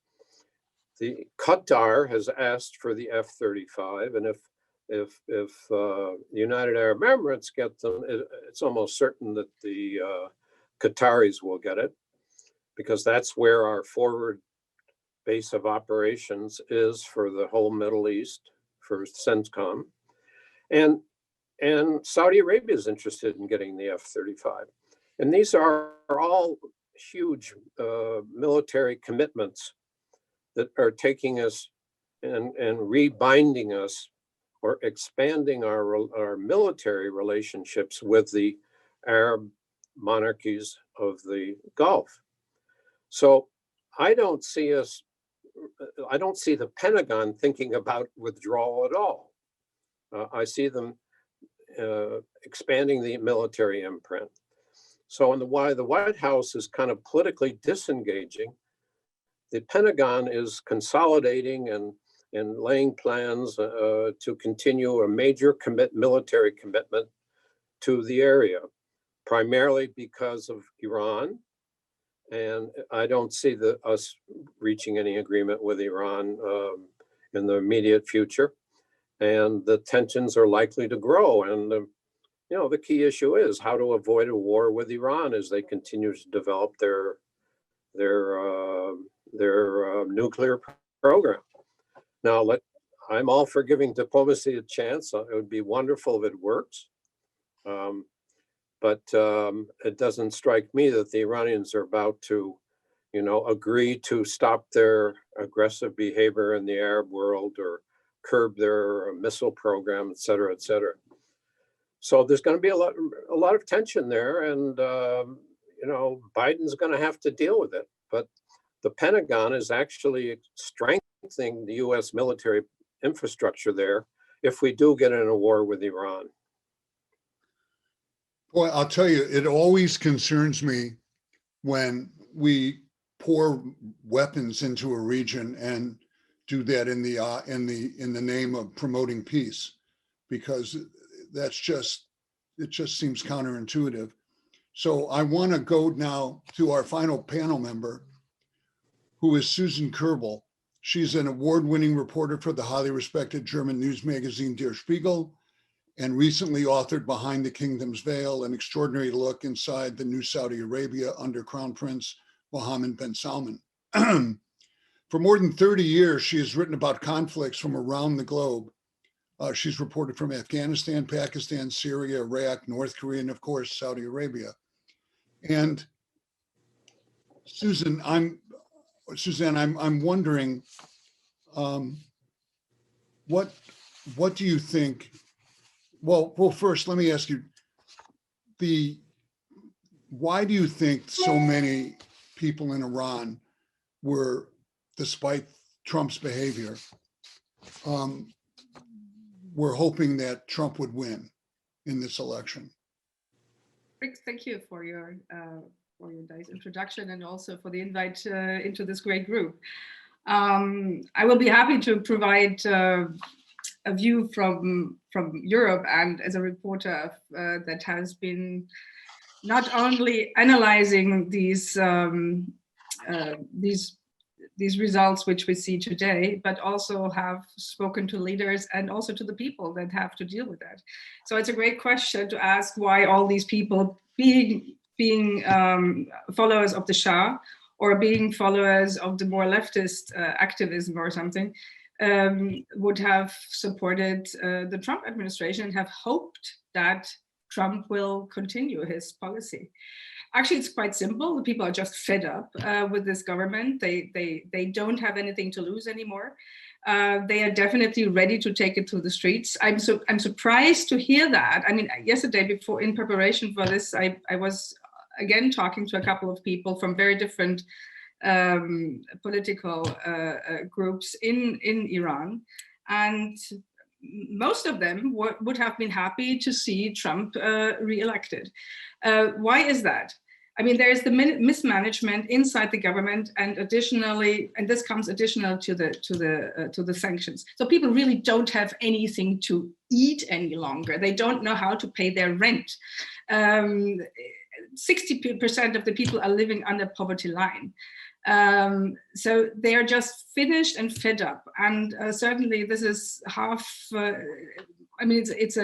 The Qatar has asked for the F-35, and if the United Arab Emirates get them, it's almost certain that the Qataris will get it, because that's where our forward base of operations is for the whole Middle East, for CENTCOM. And Saudi Arabia is interested in getting the F-35. And these are all huge military commitments that are taking us and rebinding us, or expanding our military relationships with the Arab monarchies of the Gulf. So I don't see the Pentagon thinking about withdrawal at all. I see them expanding the military imprint. So why the White House is kind of politically disengaging, the Pentagon is consolidating and laying plans to continue a major military commitment to the area, primarily because of Iran. And I don't see us reaching any agreement with Iran in the immediate future. And the tensions are likely to grow. And the key issue is how to avoid a war with Iran as they continue to develop their nuclear program. Now, I'm all for giving diplomacy a chance. It would be wonderful if it works. But it doesn't strike me that the Iranians are about to, agree to stop their aggressive behavior in the Arab world or curb their missile program, et cetera, et cetera. So there's going to be a lot of tension there, and Biden's going to have to deal with it. But the Pentagon is actually strengthening the U.S. military infrastructure there if we do get in a war with Iran. Boy, I'll tell you, it always concerns me when we pour weapons into a region and do that in the name of promoting peace, because it just seems counterintuitive. So I want to go now to our final panel member, who is Susanne Koelbl. She's an award-winning reporter for the highly respected German news magazine Der Spiegel, and recently authored Behind the Kingdom's Veil, an extraordinary look inside the new Saudi Arabia under Crown Prince Mohammed bin Salman. For more than 30 years, she has written about conflicts from around the globe. She's reported from Afghanistan, Pakistan, Syria, Iraq, North Korea, and of course, Saudi Arabia. And Susanne, I'm wondering, what do you think? Well, first, let me ask you, why do you think so many people in Iran were, despite Trump's behavior, were hoping that Trump would win in this election? Thank you for your nice introduction and also for the invite into this great group. I will be happy to provide a view from Europe, and as a reporter that has been not only analyzing these results which we see today, but also have spoken to leaders and also to the people that have to deal with that. So it's a great question to ask why all these people being followers of the Shah or being followers of the more leftist activism or something would have supported the Trump administration and have hoped that Trump will continue his policy. Actually, it's quite simple. The people are just fed up with this government. They don't have anything to lose anymore. They are definitely ready to take it to the streets. I'm surprised to hear that. I mean, yesterday, before in preparation for this, I was again talking to a couple of people from very different political groups in Iran, and most of them would have been happy to see Trump re-elected. Why is that? I mean, there is the mismanagement inside the government, and additionally, and this comes additional to the sanctions. So people really don't have anything to eat any longer. They don't know how to pay their rent. 60% of the people are living under poverty line. So they are just finished and fed up, and certainly this is half. I mean, it's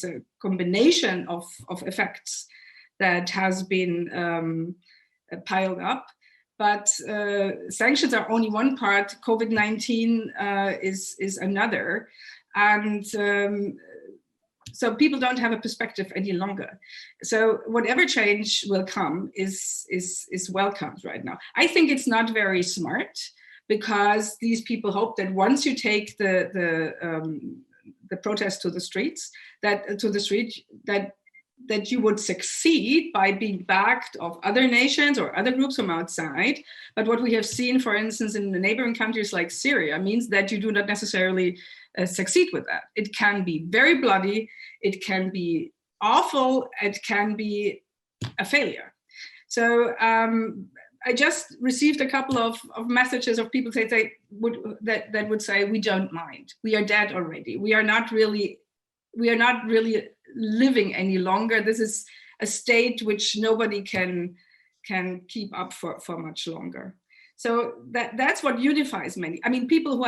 a combination of effects that has been piled up. But sanctions are only one part. COVID-19 is another, and so people don't have a perspective any longer. So whatever change will come is welcomed right now. I think it's not very smart, because these people hope that once you take the protest to the streets, that you would succeed by being backed of other nations or other groups from outside. But what we have seen, for instance, in the neighboring countries like Syria, means that you do not necessarily succeed with that. It can be very bloody, it can be awful, it can be a failure. So I just received a couple of messages of people that would say, we don't mind, we are dead already, we are not really living any longer. This is a state which nobody can keep up for much longer. So that's what unifies many. I mean, people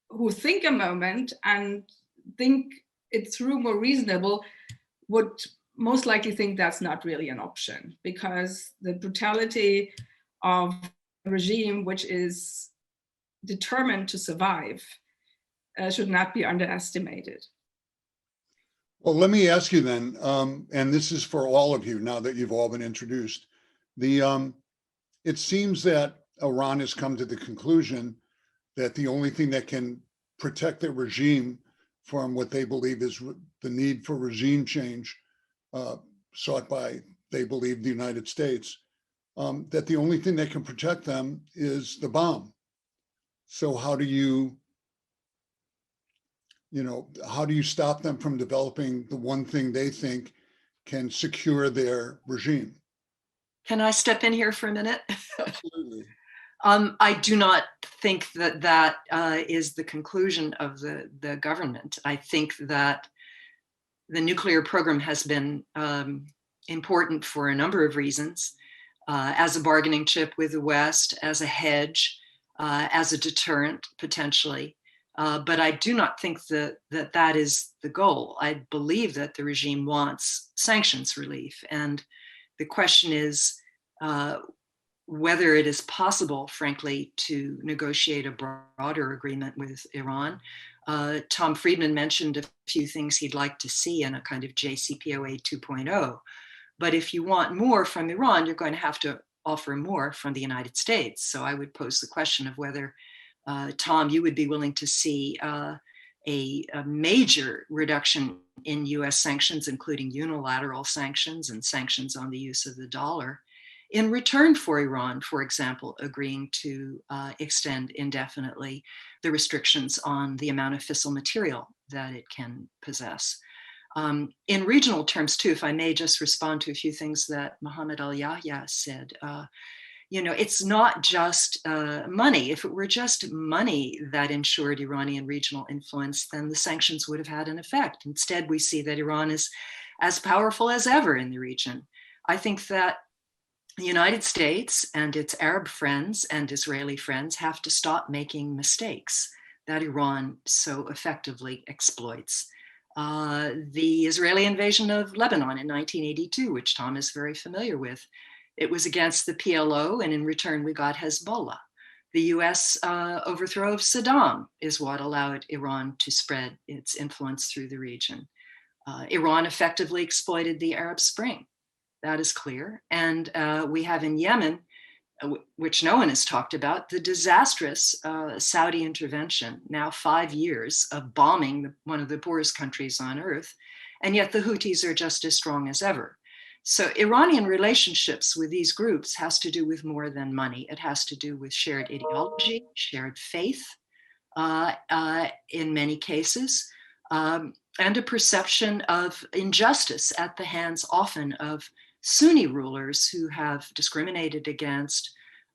who think a moment and think it through more reasonable would most likely think that's not really an option, because the brutality of a regime which is determined to survive should not be underestimated. Well, let me ask you then, and this is for all of you now that you've all been introduced. It seems that Iran has come to the conclusion that the only thing that can protect the regime from what they believe is the need for regime change sought by, they believe, the United States, that the only thing that can protect them is the bomb. So how do you stop them from developing the one thing they think can secure their regime? Can I step in here for a minute? Absolutely. I do not think that is the conclusion of the government. I think that the nuclear program has been important for a number of reasons, as a bargaining chip with the West, as a hedge, as a deterrent, potentially. But I do not think that is the goal. I believe that the regime wants sanctions relief. And the question is whether it is possible, frankly, to negotiate a broader agreement with Iran. Tom Friedman mentioned a few things he'd like to see in a kind of JCPOA 2.0. But if you want more from Iran, you're going to have to offer more from the United States. So I would pose the question of whether, Tom, you would be willing to see a major reduction in US sanctions, including unilateral sanctions and sanctions on the use of the dollar, in return for Iran, for example, agreeing to extend indefinitely the restrictions on the amount of fissile material that it can possess. In regional terms, too, if I may just respond to a few things that Mohammed Alyahya said, it's not just money. If it were just money that ensured Iranian regional influence, then the sanctions would have had an effect. Instead, we see that Iran is as powerful as ever in the region. I think that the United States and its Arab friends and Israeli friends have to stop making mistakes that Iran so effectively exploits. The Israeli invasion of Lebanon in 1982, which Tom is very familiar with, it was against the PLO, and in return we got Hezbollah. The US overthrow of Saddam is what allowed Iran to spread its influence through the region. Iran effectively exploited the Arab Spring. That is clear. And we have in Yemen, which no one has talked about, the disastrous Saudi intervention, now 5 years of bombing one of the poorest countries on earth, and yet the Houthis are just as strong as ever. So Iranian relationships with these groups has to do with more than money. It has to do with shared ideology, shared faith in many cases, and a perception of injustice at the hands often of Sunni rulers who have discriminated against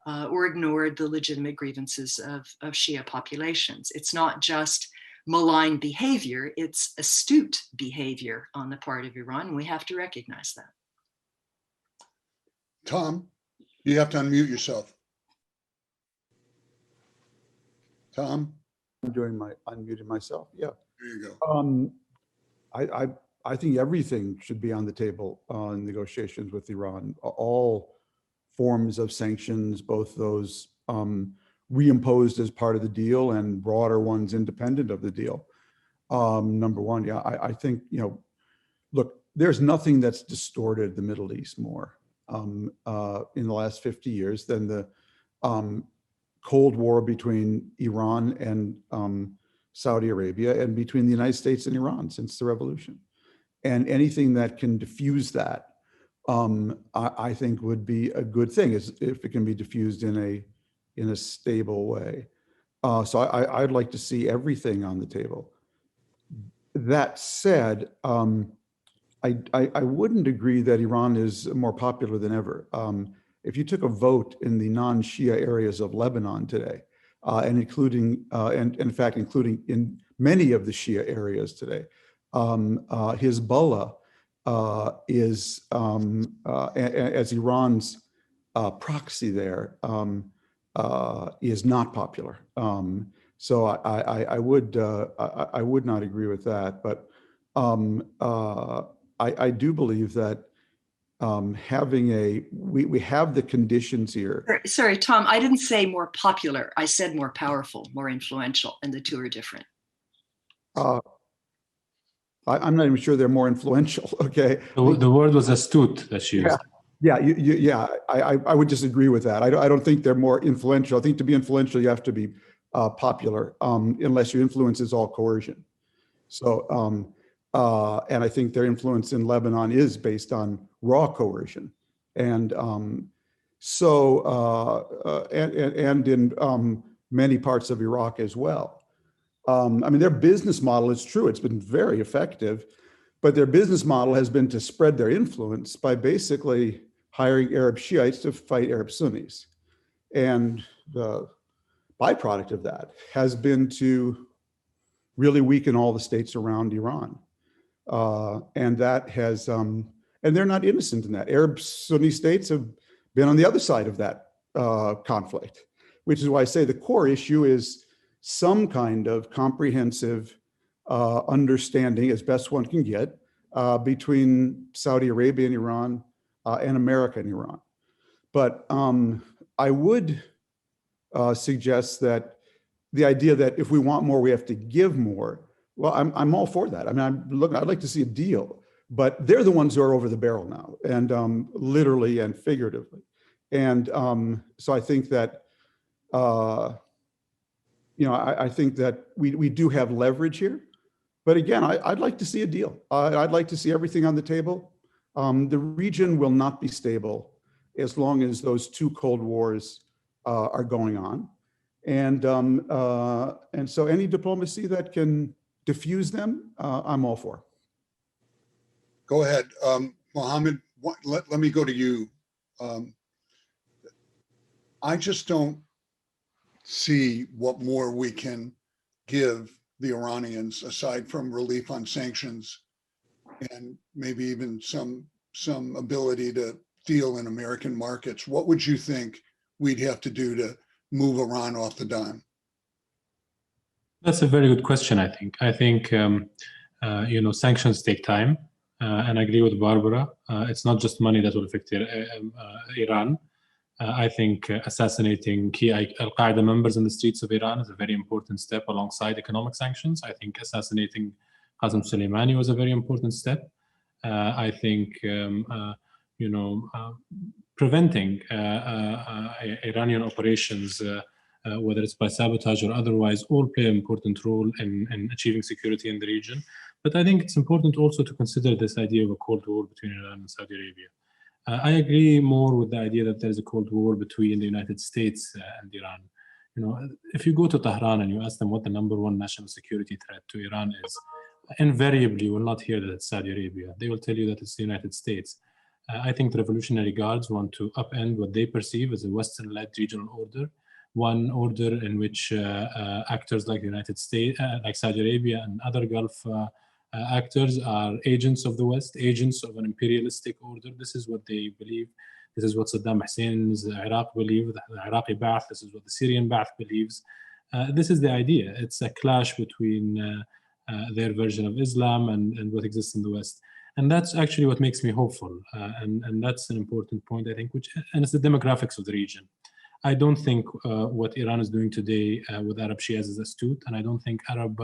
or ignored the legitimate grievances of Shia populations. It's not just malign behavior, it's astute behavior on the part of Iran, and we have to recognize that. Tom, you have to unmute yourself. Tom? I'm unmuting myself. Yeah. There you go. I think everything should be on the table in negotiations with Iran. All forms of sanctions, both those reimposed as part of the deal and broader ones independent of the deal. Number one, yeah, I think, look, there's nothing that's distorted the Middle East more in the last 50 years than the Cold War between Iran and Saudi Arabia and between the United States and Iran since the revolution. And anything that can diffuse that, I think would be a good thing if it can be diffused in a stable way. So I'd like to see everything on the table. That said, I wouldn't agree that Iran is more popular than ever. If you took a vote in the non-Shia areas of Lebanon today, and including in many of the Shia areas today, Hezbollah is, as Iran's proxy there, is not popular. So I would not agree with that, but I do believe that we have the conditions here. Sorry, Tom, I didn't say more popular. I said more powerful, more influential, and the two are different. I'm not even sure they're more influential. Okay. The word was astute that she used. Yeah. I would disagree with that. I don't think they're more influential. I think to be influential, you have to be popular, unless your influence is all coercion. So, and I think their influence in Lebanon is based on raw coercion, and in many parts of Iraq as well. I mean, their business model is true. It's been very effective, but their business model has been to spread their influence by basically hiring Arab Shiites to fight Arab Sunnis. And the byproduct of that has been to really weaken all the states around Iran. And that has, and they're not innocent in that. Arab Sunni states have been on the other side of that conflict, which is why I say the core issue is some kind of comprehensive understanding, as best one can get, between Saudi Arabia and Iran and America and Iran. But I would suggest that the idea that if we want more, we have to give more. Well, I'm all for that. I mean, I'd like to see a deal, but they're the ones who are over the barrel now, and literally and figuratively. And so I think that, I think that we do have leverage here. But again, I'd like to see a deal. I'd like to see everything on the table. The region will not be stable as long as those two Cold Wars are going on. And so any diplomacy that can diffuse them, I'm all for. Go ahead. Mohammed, let me go to you. I just don't see what more we can give the Iranians aside from relief on sanctions and maybe even some ability to deal in American markets. What would you think we'd have to do to move Iran off the dime? That's a very good question, I think. I think, sanctions take time, and I agree with Barbara. It's not just money that will affect Iran. I think assassinating key Al-Qaeda members in the streets of Iran is a very important step alongside economic sanctions. I think assassinating Qasem Soleimani was a very important step. I think, preventing Iranian operations, whether it's by sabotage or otherwise, all play an important role in achieving security in the region. But I think it's important also to consider this idea of a Cold War between Iran and Saudi Arabia. I agree more with the idea that there's a Cold War between the United States and Iran. If you go to Tehran and you ask them what the #1 national security threat to Iran is, invariably you will not hear that it's Saudi Arabia. They will tell you that it's the United States. I think the Revolutionary Guards want to upend what they perceive as a Western-led regional order, one order in which actors like the United States, like Saudi Arabia and other Gulf actors are agents of the West, agents of an imperialistic order. This is what they believe. This is what Saddam Hussein's Iraq believed, the Iraqi Ba'ath. This is what the Syrian Ba'ath believes. This is the idea. It's a clash between their version of Islam and what exists in the West. And that's actually what makes me hopeful. And that's an important point, I think, and it's the demographics of the region. I don't think what Iran is doing today with Arab Shias is astute, and I don't think Arab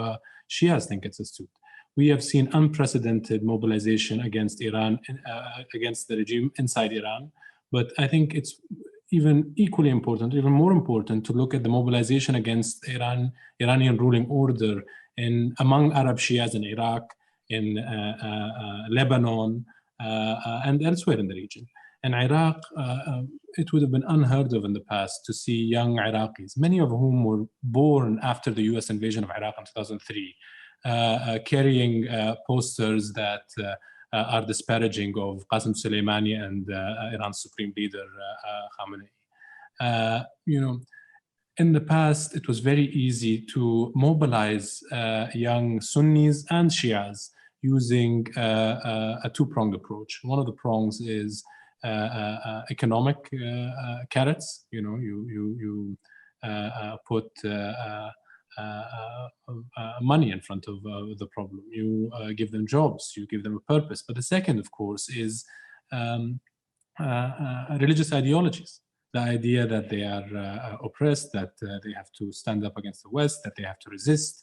Shias think it's astute. We have seen unprecedented mobilization against Iran, against the regime inside Iran. But I think it's even equally important, even more important, to look at the mobilization against Iranian ruling order among Arab Shias in Iraq, in Lebanon, and elsewhere in the region. In Iraq, it would have been unheard of in the past to see young Iraqis, many of whom were born after the US invasion of Iraq in 2003, carrying posters that are disparaging of Qasem Soleimani and Iran's supreme leader, Khamenei. In the past, it was very easy to mobilize young Sunnis and Shias using a two-pronged approach. One of the prongs is economic carrots. You put money in front of the problem. You give them jobs. You give them a purpose. But the second, of course, is religious ideologies. The idea that they are oppressed, that they have to stand up against the West, that they have to resist.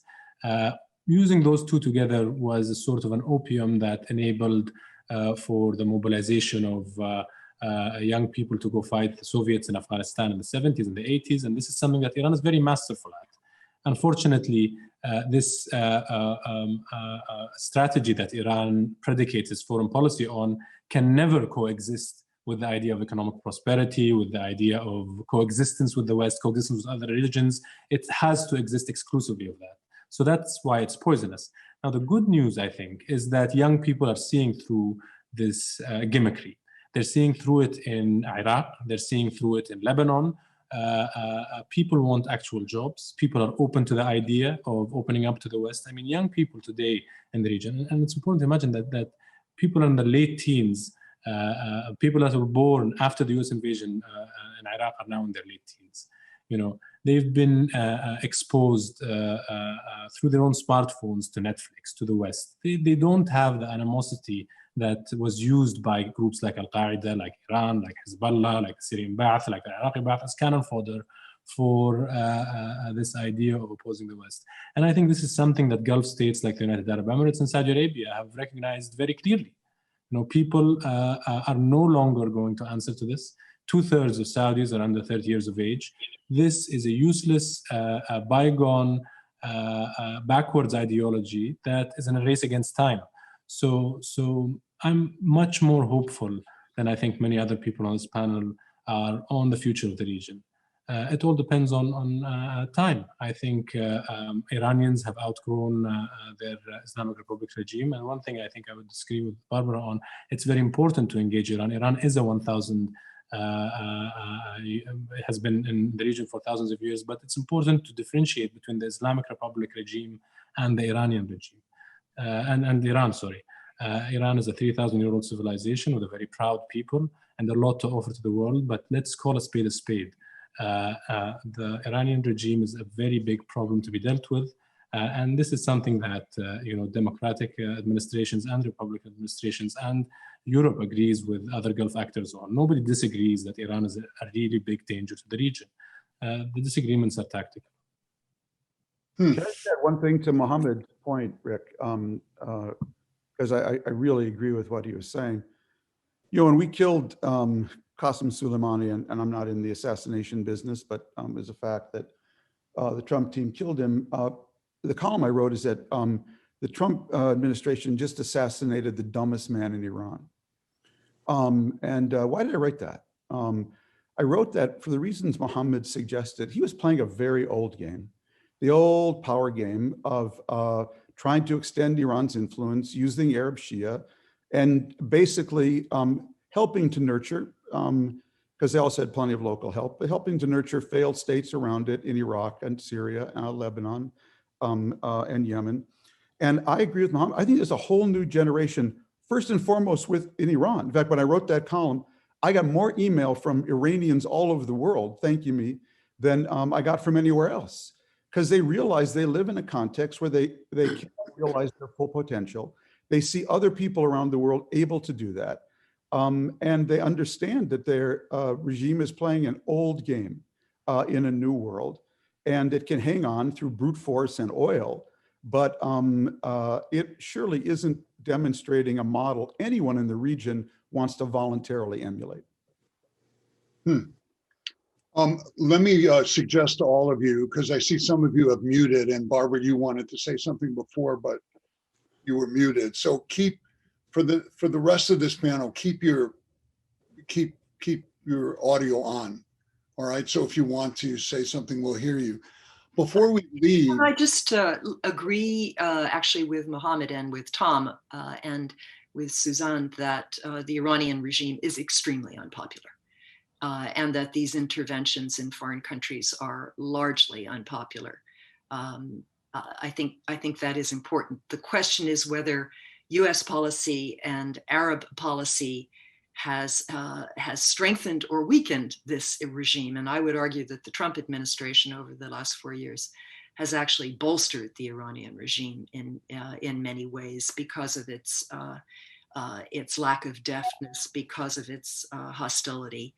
Using those two together was a sort of an opium that enabled for the mobilization of young people to go fight the Soviets in Afghanistan in the 70s and the 80s. And this is something that Iran is very masterful at. Unfortunately, this strategy that Iran predicates its foreign policy on can never coexist with the idea of economic prosperity, with the idea of coexistence with the West, coexistence with other religions. It has to exist exclusively of that. So that's why it's poisonous. Now, the good news, I think, is that young people are seeing through this gimmickry. They're seeing through it in Iraq. They're seeing through it in Lebanon. People want actual jobs. People are open to the idea of opening up to the West. I mean, young people today in the region, and it's important to imagine that people in the late teens, people that were born after the US invasion in Iraq are now in their late teens. they've been exposed through their own smartphones to Netflix, to the West. They don't have the animosity that was used by groups like Al-Qaeda, like Iran, like Hezbollah, like Syrian Ba'ath, like the Iraqi Ba'ath, as cannon fodder for this idea of opposing the West. And I think this is something that Gulf states like the United Arab Emirates and Saudi Arabia have recognized very clearly. People are no longer going to answer to this. 2/3 of Saudis are under 30 years of age. This is a useless, bygone, backwards ideology that is in a race against time. So I'm much more hopeful than I think many other people on this panel are on the future of the region. It all depends on time. I think Iranians have outgrown their Islamic Republic regime. And one thing I think I would disagree with Barbara on, it's very important to engage Iran. Iran is a 1,000, it has been in the region for thousands of years, but it's important to differentiate between the Islamic Republic regime and the Iranian regime. And Iran, sorry. Iran is a 3,000-year-old civilization with a very proud people and a lot to offer to the world, but let's call a spade a spade. The Iranian regime is a very big problem to be dealt with. And this is something that democratic administrations and Republican administrations and Europe agrees with other Gulf actors on. Nobody disagrees that Iran is a really big danger to the region. The disagreements are tactical. Can I add one thing to Mohammed's point, Rick? Because I really agree with what he was saying. When we killed Qasem Soleimani, and I'm not in the assassination business, but it's a fact that the Trump team killed him. The column I wrote is that the Trump administration just assassinated the dumbest man in Iran. Why did I write that? I wrote that for the reasons Mohammed suggested. He was playing a very old game, the old power game of trying to extend Iran's influence using Arab Shia and basically helping to nurture, because they also had plenty of local help, but helping to nurture failed states around it in Iraq and Syria, Lebanon, and Yemen. And I agree with Mohammed. I think there's a whole new generation, first and foremost in Iran. In fact, when I wrote that column, I got more email from Iranians all over the world thanking me than I got from anywhere else, because they realize they live in a context where they can't realize their full potential. They see other people around the world able to do that. And they understand that their regime is playing an old game in a new world, and it can hang on through brute force and oil, but it surely isn't demonstrating a model anyone in the region wants to voluntarily emulate. Let me suggest to all of you, because I see some of you have muted, and Barbara, you wanted to say something before, but you were muted. So keep, for the rest of this panel, keep your audio on. All right. So if you want to say something, we'll hear you. Before we leave, I just agree actually with Mohammed and with Tom and with Susanne that the Iranian regime is extremely unpopular. And that these interventions in foreign countries are largely unpopular. I think that is important. The question is whether U.S. policy and Arab policy has strengthened or weakened this regime. And I would argue that the Trump administration over the last 4 years has actually bolstered the Iranian regime in many ways because of its lack of deftness, because of its hostility,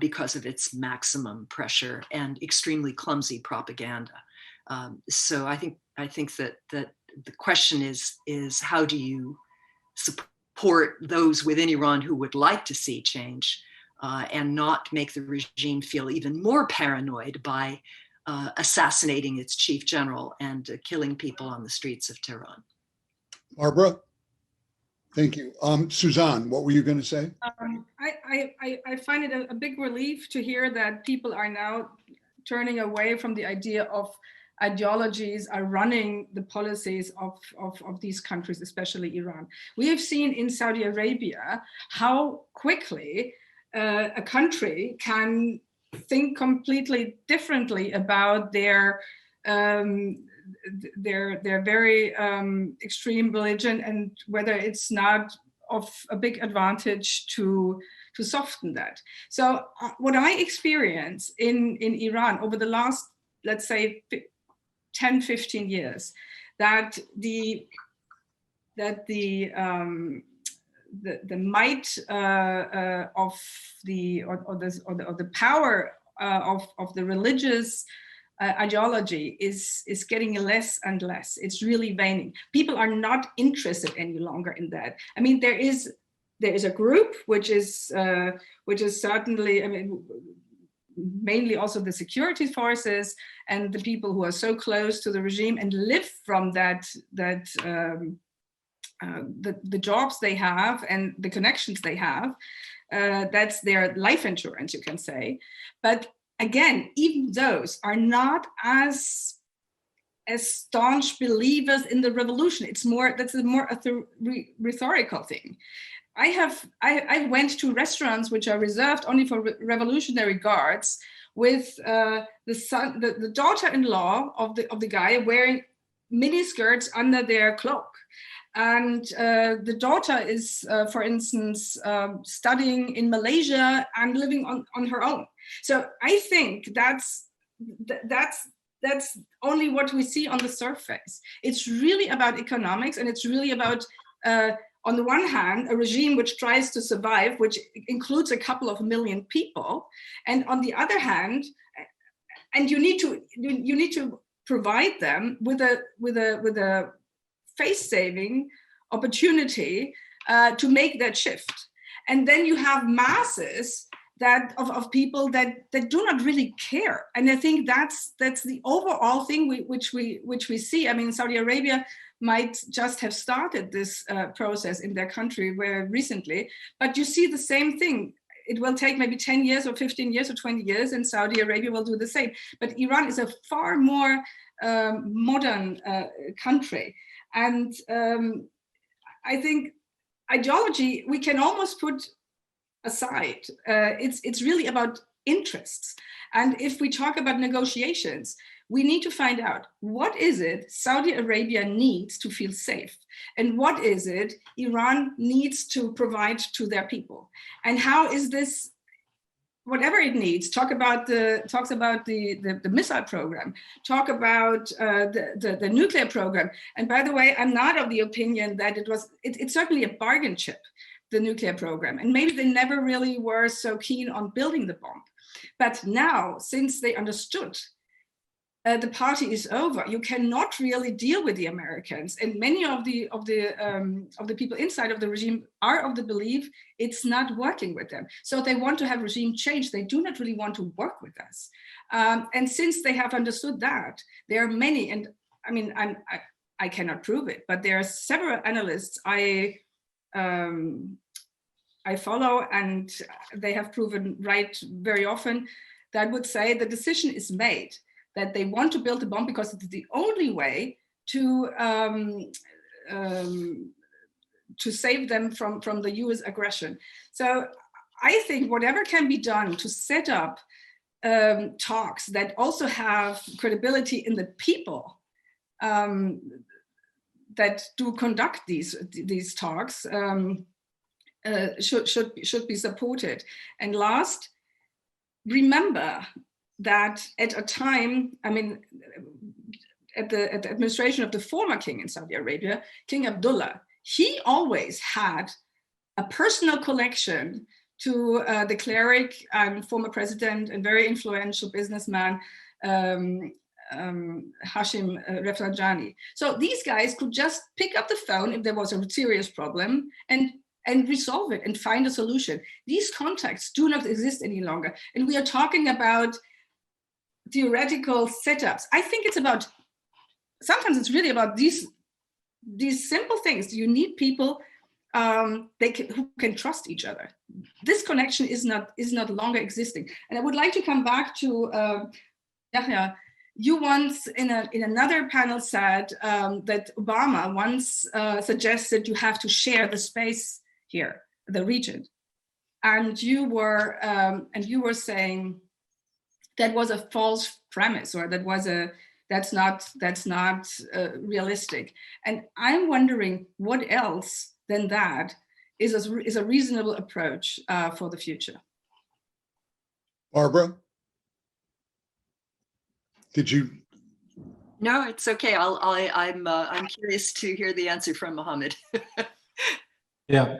because of its maximum pressure and extremely clumsy propaganda. So I think that the question is how do you support those within Iran who would like to see change and not make the regime feel even more paranoid by assassinating its chief general and killing people on the streets of Tehran. Barbara? Thank you. Susanne, what were you going to say? I find it a big relief to hear that people are now turning away from the idea of ideologies are running the policies of these countries, especially Iran. We have seen in Saudi Arabia how quickly a country can think completely differently about their very extreme religion and whether it's not of a big advantage to to soften that. So what I experience in Iran over the last, let's say, 10, 15 years, that the might of the power of the religious ideology is getting less and less. It's really waning. People are not interested any longer in that. I mean, there is a group which is certainly, I mean, mainly also the security forces and the people who are so close to the regime and live from the jobs they have and the connections they have. That's their life insurance, you can say. But again, even those are not as staunch believers in the revolution. That's a more rhetorical thing. I went to restaurants which are reserved only for revolutionary guards with the daughter-in-law of the guy wearing mini skirts under their cloak. And the daughter is, for instance, studying in Malaysia and living on her own. So I think that's only what we see on the surface. It's really about economics, and it's really about, on the one hand, a regime which tries to survive, which includes a couple of million people, and on the other hand, and you need to provide them with a face-saving opportunity to make that shift. And then you have masses of people that do not really care. And I think that's the overall thing which we see. I mean, Saudi Arabia might just have started this process in their country very recently, but you see the same thing. It will take maybe 10 years or 15 years or 20 years, and Saudi Arabia will do the same. But Iran is a far more modern country. And I think ideology we can almost put aside. It's really about interests. And if we talk about negotiations, we need to find out what is it Saudi Arabia needs to feel safe, and what is it Iran needs to provide to their people, and how is this, whatever it needs, talks about the missile program, talk about the nuclear program. And by the way, I'm not of the opinion that it's certainly a bargain chip, the nuclear program. And maybe they never really were so keen on building the bomb. But now, since they understood the party is over, you cannot really deal with the Americans. And many of the people inside of the regime are of the belief it's not working with them. So they want to have regime change. They do not really want to work with us. And since they have understood that, there are many, and I mean, I cannot prove it, but there are several analysts I follow, and they have proven right very often, that would say the decision is made that they want to build a bomb because it's the only way to save them from the US aggression. So I think whatever can be done to set up talks that also have credibility in the people that do conduct these talks should be supported. And last, remember that at a time, I mean, at the administration of the former king in Saudi Arabia, King Abdullah, he always had a personal connection to the cleric and former president and very influential businessman, Hashim Rafsanjani. So these guys could just pick up the phone if there was a serious problem and resolve it and find a solution. These contacts do not exist any longer. And we are talking about theoretical setups. I think sometimes it's really about these simple things. You need people who can trust each other. This connection is not longer existing. And I would like to come back to Alyahya. You once in another panel said that Obama once suggested you have to share the space here, the region, and you were saying that was a false premise, or that's not realistic. And I'm wondering what else than that is a reasonable approach for the future. Barbara? Did you? No, it's okay. I'm curious to hear the answer from Mohammed. Yeah.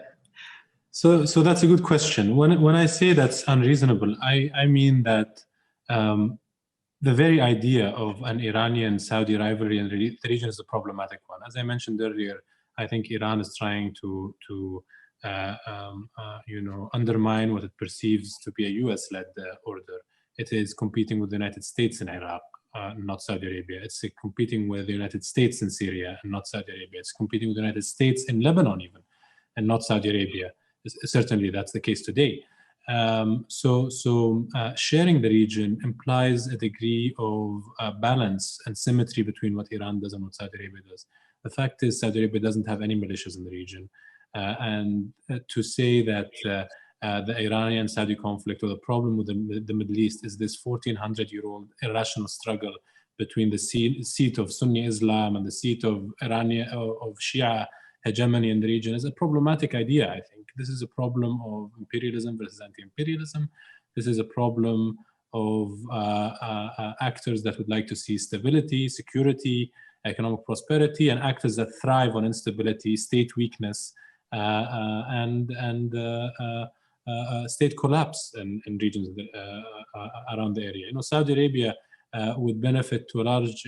So that's a good question. When I say that's unreasonable, I mean that the very idea of an Iranian-Saudi rivalry in the region is a problematic one. As I mentioned earlier, I think Iran is trying to undermine what it perceives to be a U.S.-led order. It is competing with the United States in Iraq, not Saudi Arabia. It's competing with the United States in Syria and not Saudi Arabia. It's competing with the United States in Lebanon even, and not Saudi Arabia. Certainly that's the case today. Sharing the region implies a degree of balance and symmetry between what Iran does and what Saudi Arabia does. The fact is Saudi Arabia doesn't have any militias in the region. And to say that the Iranian-Saudi conflict or the problem with the Middle East is this 1,400-year-old irrational struggle between the seat of Sunni Islam and the seat of Shia hegemony in the region is a problematic idea, I think. This is a problem of imperialism versus anti-imperialism. This is a problem of actors that would like to see stability, security, economic prosperity, and actors that thrive on instability, state weakness, and state collapse in regions around the area. Saudi Arabia would benefit to a large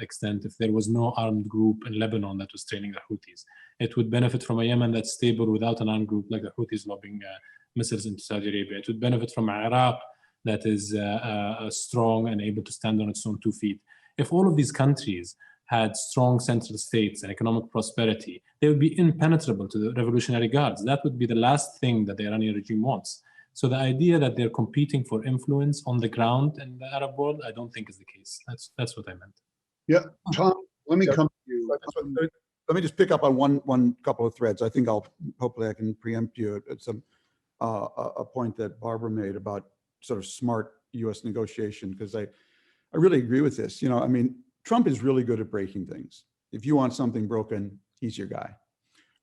extent if there was no armed group in Lebanon that was training the Houthis. It would benefit from a Yemen that's stable without an armed group like the Houthis lobbing missiles into Saudi Arabia. It would benefit from Iraq that is strong and able to stand on its own 2 feet. If all of these countries had strong central states and economic prosperity, they would be impenetrable to the Revolutionary Guards. That would be the last thing that the Iranian regime wants. So the idea that they're competing for influence on the ground in the Arab world, I don't think is the case. That's what I meant. Yeah, Tom, let me come to you. Let me just pick up on one couple of threads. I think hopefully I can preempt you at a point that Barbara made about sort of smart U.S. negotiation, because I really agree with this. I mean, Trump is really good at breaking things. If you want something broken, he's your guy.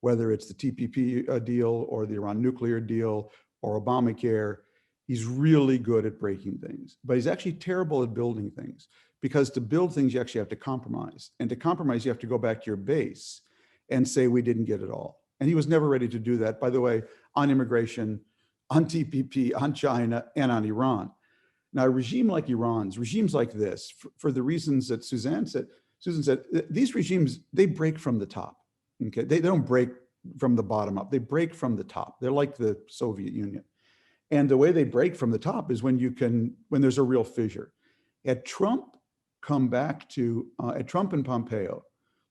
Whether it's the TPP deal or the Iran nuclear deal or Obamacare, he's really good at breaking things. But he's actually terrible at building things, because to build things, you actually have to compromise. And to compromise, you have to go back to your base and say, we didn't get it all. And he was never ready to do that, by the way, on immigration, on TPP, on China, and on Iran. Now, a regime like Iran's, regimes like this, for the reasons that Susan said, these regimes, they break from the top. Okay, they don't break from the bottom up. They break from the top. They're like the Soviet Union. And the way they break from the top is when there's a real fissure. Had Trump come back to, Trump and Pompeo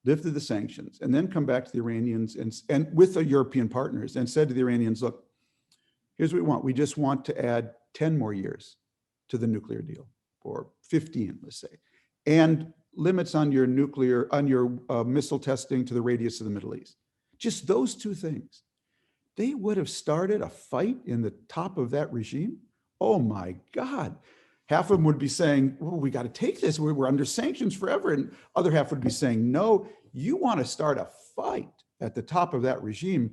lifted the sanctions and then come back to the Iranians and with the European partners and said to the Iranians, look, here's what we want. We just want to add 10 more years to the nuclear deal, or 15, let's say, and limits on your missile testing to the radius of the Middle East. Just those 2 things. They would have started a fight in the top of that regime. Oh my God. Half of them would be saying, well, we got to take this. We're under sanctions forever. And other half would be saying, no, you want to start a fight at the top of that regime.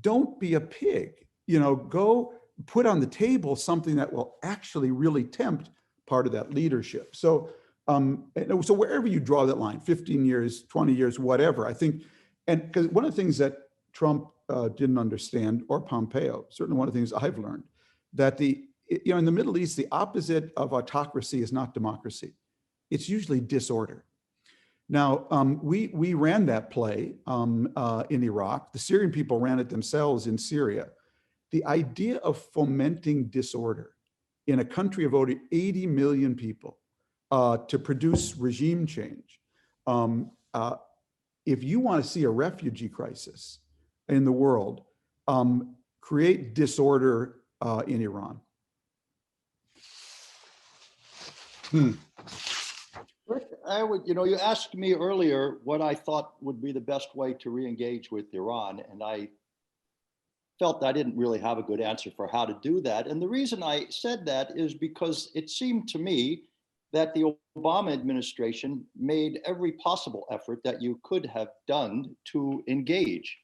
Don't be a pig. Go put on the table something that will actually really tempt part of that leadership. So wherever you draw that line, 15 years, 20 years, whatever, I think, and because one of the things that Trump didn't understand, or Pompeo, certainly one of the things I've learned, that in the Middle East, the opposite of autocracy is not democracy. It's usually disorder. Now, we ran that play in Iraq. The Syrian people ran it themselves in Syria. The idea of fomenting disorder in a country of over 80 million people to produce regime change. If you want to see a refugee crisis in the world, create disorder in Iran. I would, you asked me earlier what I thought would be the best way to re-engage with Iran, and I felt I didn't really have a good answer for how to do that. And the reason I said that is because it seemed to me that the Obama administration made every possible effort that you could have done to engage.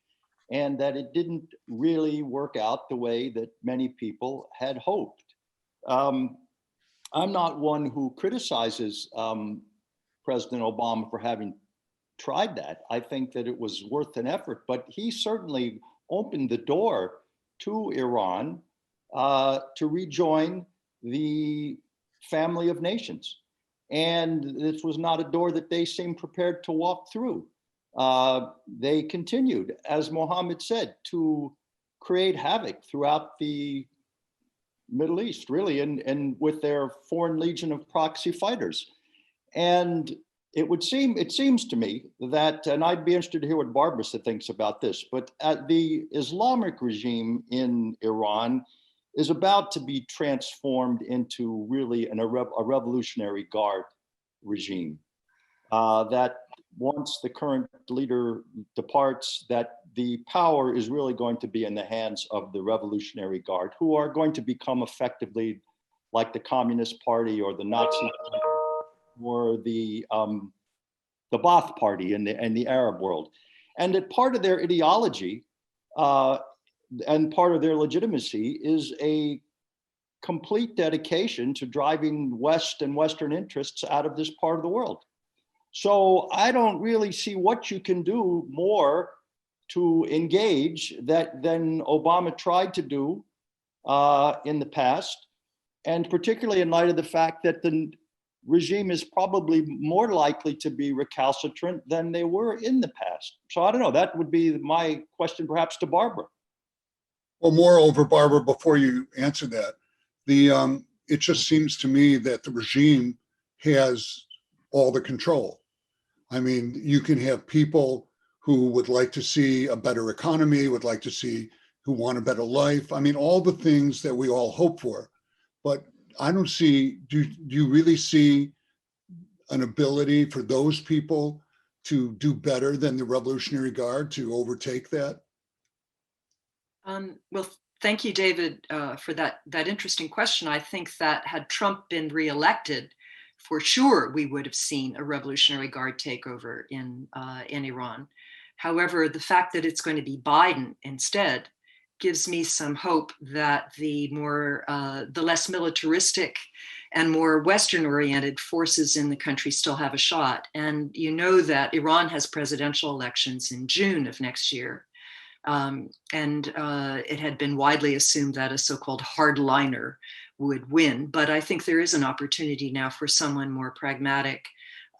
and that it didn't really work out the way that many people had hoped. I'm not one who criticizes President Obama for having tried that. I think that it was worth an effort, but he certainly opened the door to Iran to rejoin the family of nations. And this was not a door that they seemed prepared to walk through. They continued, as Mohammed said, to create havoc throughout the Middle East, really, and with their foreign legion of proxy fighters. And it seems to me that, and I'd be interested to hear what Barbara thinks about this, but the Islamic regime in Iran is about to be transformed into really a revolutionary guard regime. That once the current leader departs, that the power is really going to be in the hands of the Revolutionary Guard, who are going to become effectively like the Communist Party or the Nazi Party or the Ba'ath Party in the Arab world. And that part of their ideology and part of their legitimacy is a complete dedication to driving West and Western interests out of this part of the world. So I don't really see what you can do more to engage than Obama tried to do in the past, and particularly in light of the fact that the regime is probably more likely to be recalcitrant than they were in the past. So I don't know, that would be my question perhaps to Barbara. Well, moreover, Barbara, before you answer that, it just seems to me that the regime has all the control. I mean, you can have people who would like to see a better economy, who want a better life. I mean, all the things that we all hope for. But I don't see, do you really see an ability for those people to do better than the Revolutionary Guard, to overtake that? Well, thank you, David, for that interesting question. I think that had Trump been reelected, for sure, we would have seen a Revolutionary Guard takeover in Iran. However, the fact that it's going to be Biden instead gives me some hope that the less militaristic and more Western-oriented forces in the country still have a shot. And you know that Iran has presidential elections in June of next year. It had been widely assumed that a so-called hardliner would win. But I think there is an opportunity now for someone more pragmatic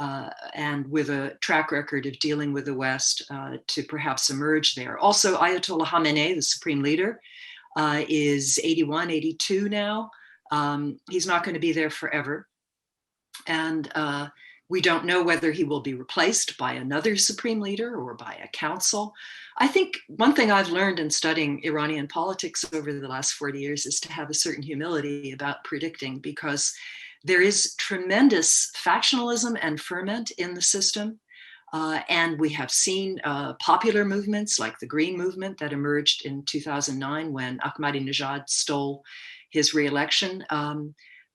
and with a track record of dealing with the West to perhaps emerge there. Also, Ayatollah Khamenei, the supreme leader, is 81, 82 now. He's not going to be there forever. And we don't know whether he will be replaced by another supreme leader or by a council. I think one thing I've learned in studying Iranian politics over the last 40 years is to have a certain humility about predicting, because there is tremendous factionalism and ferment in the system. And we have seen popular movements like the Green Movement that emerged in 2009 when Ahmadinejad stole his re-election.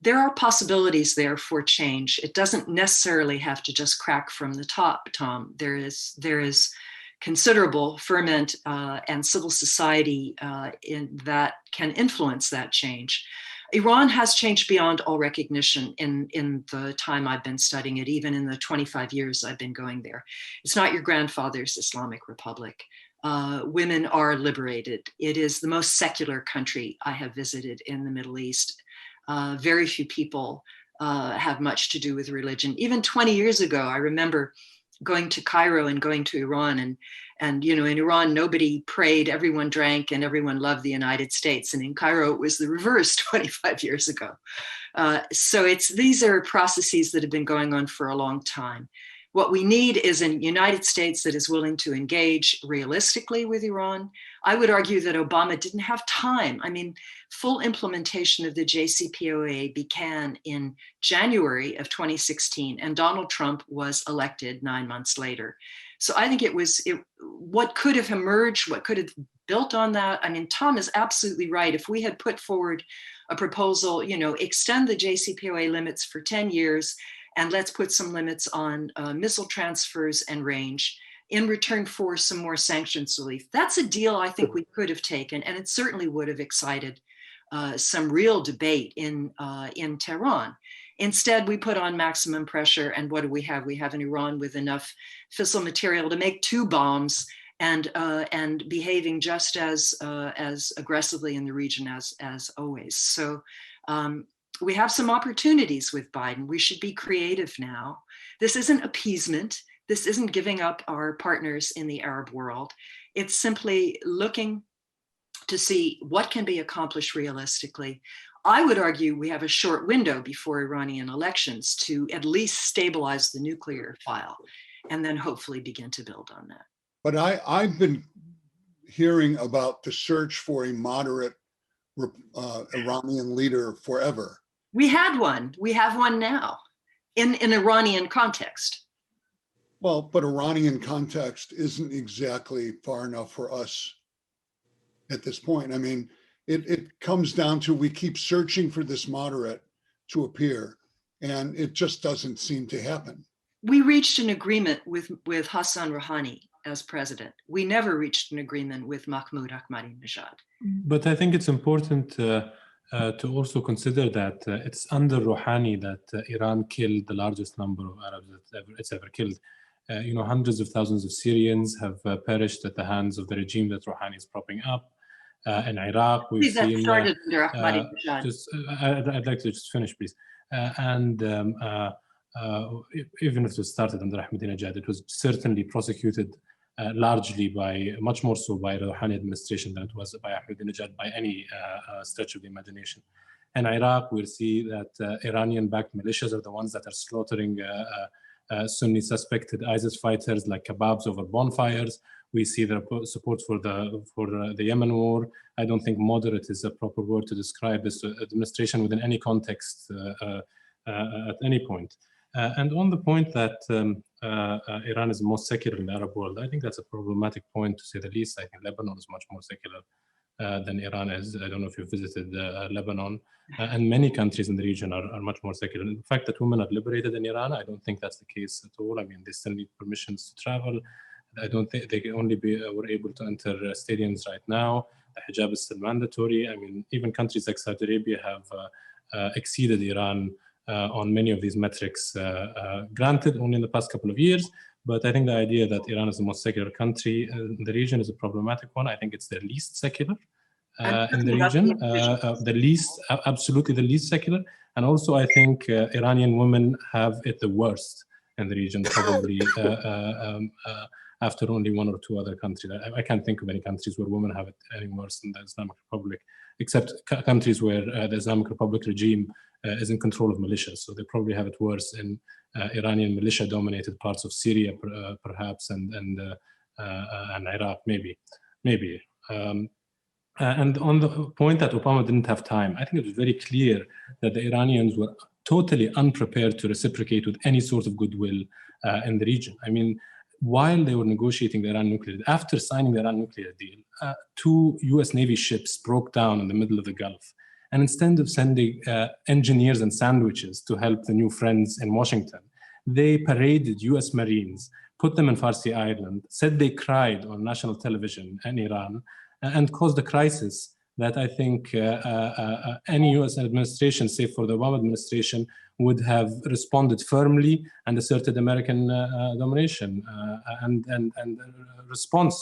There are possibilities there for change. It doesn't necessarily have to just crack from the top, Tom. There is considerable ferment and civil society in that can influence that change. Iran has changed beyond all recognition in the time I've been studying it, even in the 25 years I've been going there. It's not your grandfather's Islamic Republic. Women are liberated. It is the most secular country I have visited in the Middle East. Very few people have much to do with religion. Even 20 years ago, I remember going to Cairo and going to Iran, and you know, in Iran, nobody prayed, everyone drank, and everyone loved the United States. And in Cairo, it was the reverse 25 years ago. So these are processes that have been going on for a long time. What we need is a United States that is willing to engage realistically with Iran. I would argue that Obama didn't have time. I mean, full implementation of the JCPOA began in January of 2016, and Donald Trump was elected 9 months later. So I think what could have emerged, what could have built on that. I mean, Tom is absolutely right. If we had put forward a proposal, you know, extend the JCPOA limits for 10 years, and let's put some limits on missile transfers and range, in return for some more sanctions relief. That's a deal I think we could have taken, and it certainly would have excited some real debate in Tehran. Instead, we put on maximum pressure, and what do we have? We have an Iran with enough fissile material to make 2 bombs, and behaving just as aggressively in the region as always. So we have some opportunities with Biden. We should be creative now. This isn't appeasement. This isn't giving up our partners in the Arab world. It's simply looking to see what can be accomplished realistically. I would argue we have a short window before Iranian elections to at least stabilize the nuclear file, and then hopefully begin to build on that. But I've been hearing about the search for a moderate Iranian leader forever. We had one. We have one now in an Iranian context. Well, but Iranian context isn't exactly far enough for us at this point. I mean, it comes down to we keep searching for this moderate to appear, and it just doesn't seem to happen. We reached an agreement with Hassan Rouhani as president. We never reached an agreement with Mahmoud Ahmadinejad. But I think it's important to also consider that it's under Rouhani that Iran killed the largest number of Arabs that it's ever killed. Hundreds of thousands of Syrians have perished at the hands of the regime that Rouhani is propping up. In Iraq, we've that seen... started under Ahmadinejad. I'd like to just finish, please. Even if it started under Ahmadinejad, it was certainly prosecuted largely much more so by the Rouhani administration than it was by Ahmadinejad by any stretch of the imagination. In Iraq, we'll see that Iranian-backed militias are the ones that are slaughtering Sunni suspected ISIS fighters like kebabs over bonfires. We see the support for the Yemen war. I don't think moderate is a proper word to describe this administration within any context at any point. And on the point that Iran is the most secular in the Arab world, I think that's a problematic point to say the least. I think Lebanon is much more secular than Iran is. I don't know if you've visited Lebanon. And many countries in the region are much more secular. The fact that women are liberated in Iran, I don't think that's the case at all. I mean, they still need permissions to travel. I don't think they can only were able to enter stadiums right now. The hijab is still mandatory. I mean, even countries like Saudi Arabia have exceeded Iran on many of these metrics, granted only in the past couple of years. But I think the idea that Iran is the most secular country in the region is a problematic one. I think it's the least secular in the region, absolutely the least secular. And also I think Iranian women have it the worst in the region, probably after only 1 or 2 other countries. I can't think of any countries where women have it any worse than the Islamic Republic, except countries where the Islamic Republic regime is in control of militias. So they probably have it worse in Iranian militia-dominated parts of Syria, perhaps, and Iraq, maybe. And on the point that Obama didn't have time, I think it was very clear that the Iranians were totally unprepared to reciprocate with any sort of goodwill in the region. I mean, while they were negotiating the Iran nuclear, after signing the Iran nuclear deal, 2 US Navy ships broke down in the middle of the Gulf. And instead of sending engineers and sandwiches to help the new friends in Washington, they paraded US Marines, put them in Farsi Island, said they cried on national television in Iran, and caused a crisis that I think any US administration, save for the Obama administration, would have responded firmly and asserted American domination and response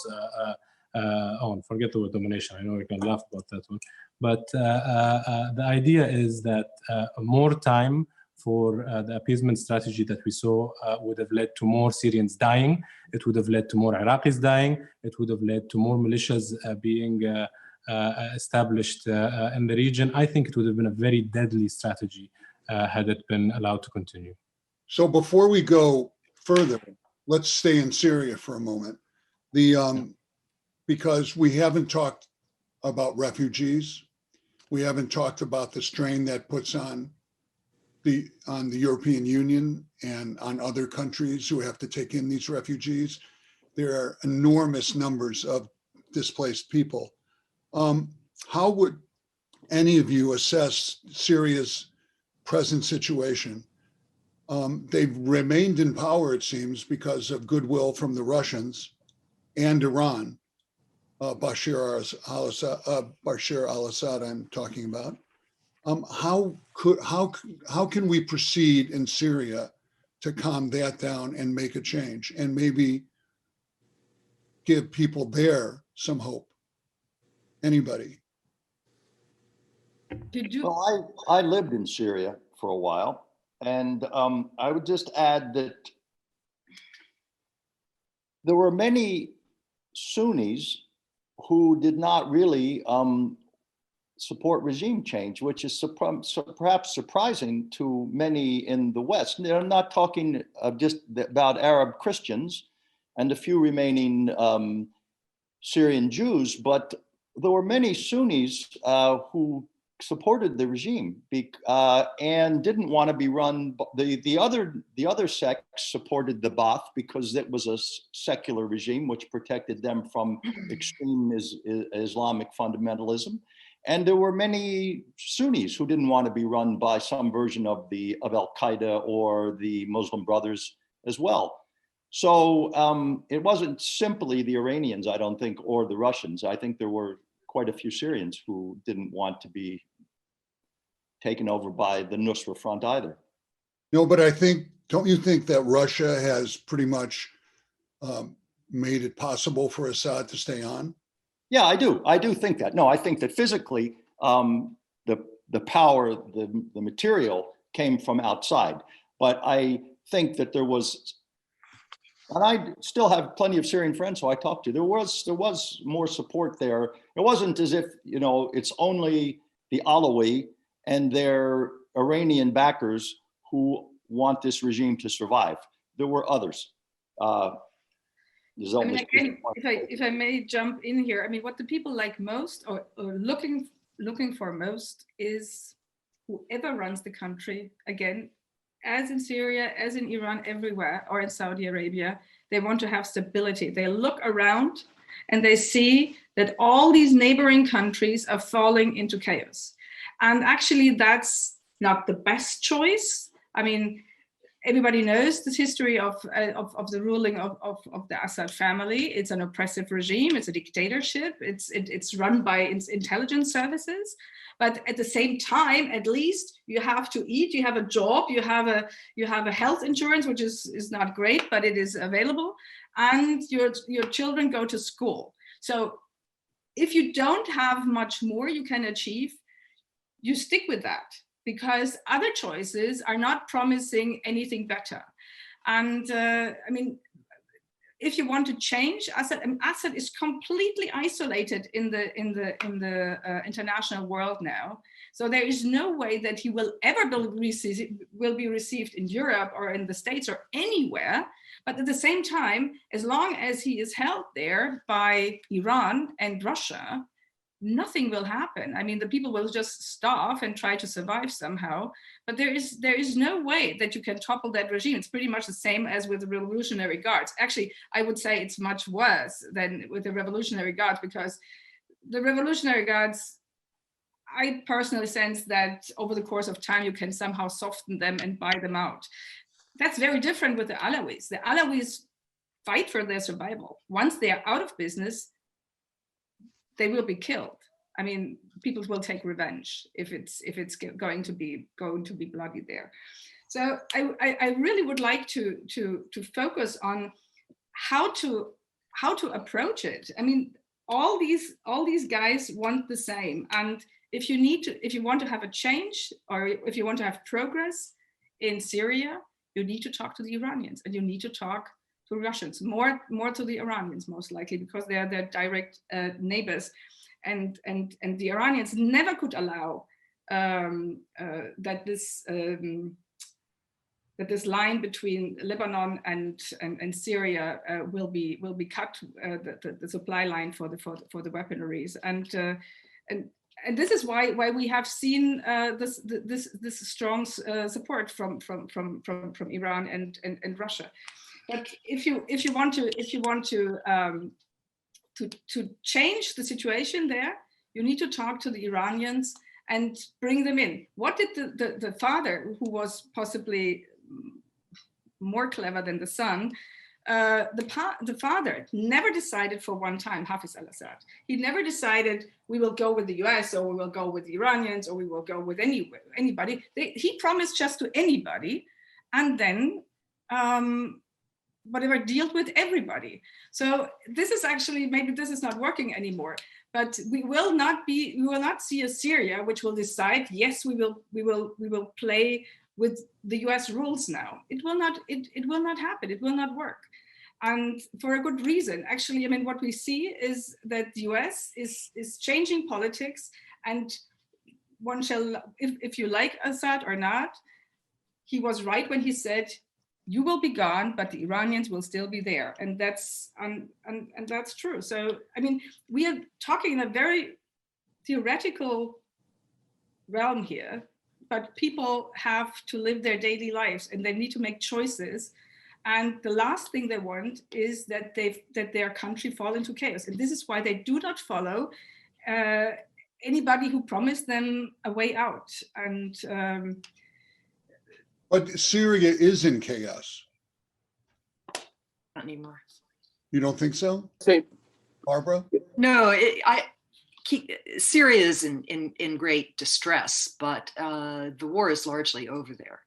forget the word domination. I know we can laugh about that one. But the idea is that more time for the appeasement strategy that we saw would have led to more Syrians dying. It would have led to more Iraqis dying. It would have led to more militias being established in the region. I think it would have been a very deadly strategy had it been allowed to continue. So before we go further, let's stay in Syria for a moment. Because we haven't talked about refugees. We haven't talked about the strain that puts on the European Union and on other countries who have to take in these refugees. There are enormous numbers of displaced people. How would any of you assess Syria's present situation They've remained in power, it seems, because of goodwill from the Russians and Iran. Bashar al-Assad, I'm talking about. How can we proceed in Syria to calm that down and make a change and maybe give people there some hope? Anybody? Well, I lived in Syria for a while, and I would just add that there were many Sunnis who did not really support regime change, which is perhaps surprising to many in the West. They're not talking just about Arab Christians and a few remaining Syrian Jews, but there were many Sunnis who supported the regime and didn't want to be run. The other sects supported the Ba'ath because it was a secular regime which protected them from extreme Islamic fundamentalism. And there were many Sunnis who didn't want to be run by some version of Al-Qaeda or the Muslim Brothers as well. So it wasn't simply the Iranians, I don't think, or the Russians. I think there were quite a few Syrians who didn't want to be taken over by the Nusra Front either. No, but don't you think that Russia has pretty much made it possible for Assad to stay on? Yeah, I do. I do think that. No, I think that physically the power, the material came from outside. But I think that there was, and I still have plenty of Syrian friends who I talked to, there was more support there. It wasn't as if, it's only the Alawi and their Iranian backers who want this regime to survive. There were others. If I may jump in here, what the people like most or looking for most is whoever runs the country, again, as in Syria, as in Iran, everywhere, or in Saudi Arabia, they want to have stability. They look around and they see that all these neighboring countries are falling into chaos. And actually, that's not the best choice. Everybody knows this history of the ruling of the Assad family. It's an oppressive regime. It's a dictatorship. It's run by intelligence services. But at the same time, at least you have to eat. You have a job. You have a health insurance, which is not great, but it is available. And your children go to school. So if you don't have much more you can achieve, you stick with that, because other choices are not promising anything better. And if you want to change, Assad is completely isolated in the international world now. So there is no way that he will ever be received in Europe or in the States or anywhere. But at the same time, as long as he is held there by Iran and Russia, nothing will happen. The people will just starve and try to survive somehow. But there is no way that you can topple that regime. It's pretty much the same as with the Revolutionary Guards. Actually, I would say it's much worse than with the Revolutionary Guards, because the Revolutionary Guards, I personally sense that over the course of time, you can somehow soften them and buy them out. That's very different with the Alawis. The Alawis fight for their survival. Once they are out of business, they will be killed. People will take revenge if it's going to be bloody there. So I really would like to focus on how to approach it. All these guys want the same. And if you want to have a change, or if you want to have progress in Syria, you need to talk to the Iranians, and you need to talk to Russians, more to the Iranians most likely, because they are their direct neighbors, and the Iranians never could allow that this line between Lebanon and Syria will be cut, the supply line for the weaponaries, and this is why we have seen this strong support from Iran and Russia. But if you want to change the situation there, you need to talk to the Iranians and bring them in. What did the father, who was possibly more clever than the son. The father never decided for one time, Hafiz al-Assad. He never decided we will go with the US or we will go with the Iranians or we will go with anybody. He promised just to anybody, and then whatever dealt with everybody. So this is actually, maybe this is not working anymore, but we will not see a Syria which will decide, yes, we will play with the US rules now. It will not happen, it will not work. And for a good reason. Actually, I mean, what we see is that the US is changing politics, and one shall, if you like Assad or not, he was right when he said, you will be gone, but the Iranians will still be there. And that's and that's true. So, I mean, we are talking in a very theoretical realm here, but people have to live their daily lives and they need to make choices. And the last thing they want is that their country fall into chaos. And this is why they do not follow anybody who promised them a way out. And but Syria is in chaos. Not anymore. You don't think so, See, Barbara? No, Syria is in great distress, but the war is largely over there.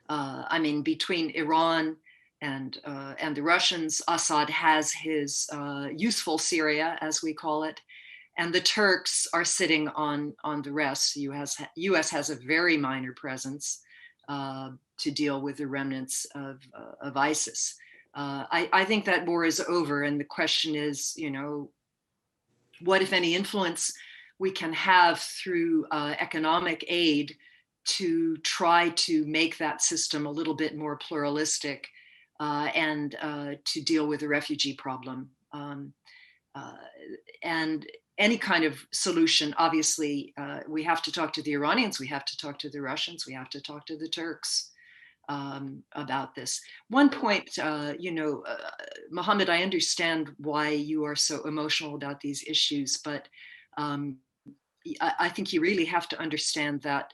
I mean, between Iran and the Russians, Assad has his useful Syria, as we call it, and the Turks are sitting on the rest. The U.S. has a very minor presence to deal with the remnants of ISIS. I think that war is over, and the question is, you know, what, if any, influence we can have through economic aid to try to make that system a little bit more pluralistic and to deal with the refugee problem. And any kind of solution, obviously, we have to talk to the Iranians, we have to talk to the Russians, we have to talk to the Turks about this. One point, you know, Mohammed, I understand why you are so emotional about these issues, but I think you really have to understand that,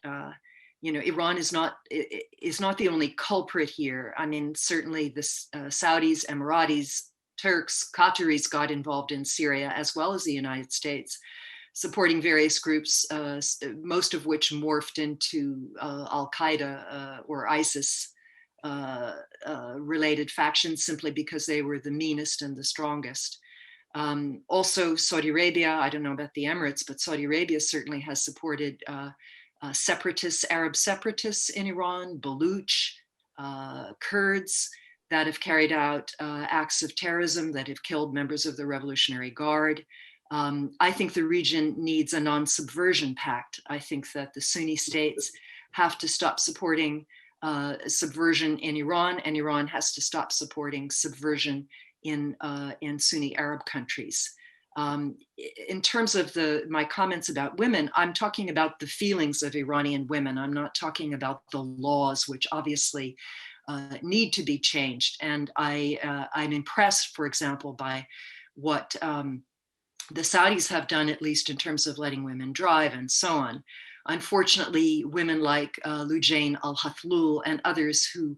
you know, Iran is not the only culprit here. I mean, certainly the Saudis, Emiratis, Turks, Qataris got involved in Syria, as well as the United States, supporting various groups, most of which morphed into Al-Qaeda or ISIS related factions, simply because they were the meanest and the strongest. Also, Saudi Arabia, I don't know about the Emirates, but Saudi Arabia certainly has supported separatists, Arab separatists in Iran, Baluch, Kurds, that have carried out acts of terrorism, that have killed members of the Revolutionary Guard. I think the region needs a non-subversion pact. I think that the Sunni states have to stop supporting subversion in Iran, and Iran has to stop supporting subversion in Sunni Arab countries. In terms of my comments about women, I'm talking about the feelings of Iranian women. I'm not talking about the laws, which obviously need to be changed. And I'm impressed, for example, by what the Saudis have done, at least in terms of letting women drive and so on. Unfortunately, women like Lujain al-Hathlul and others who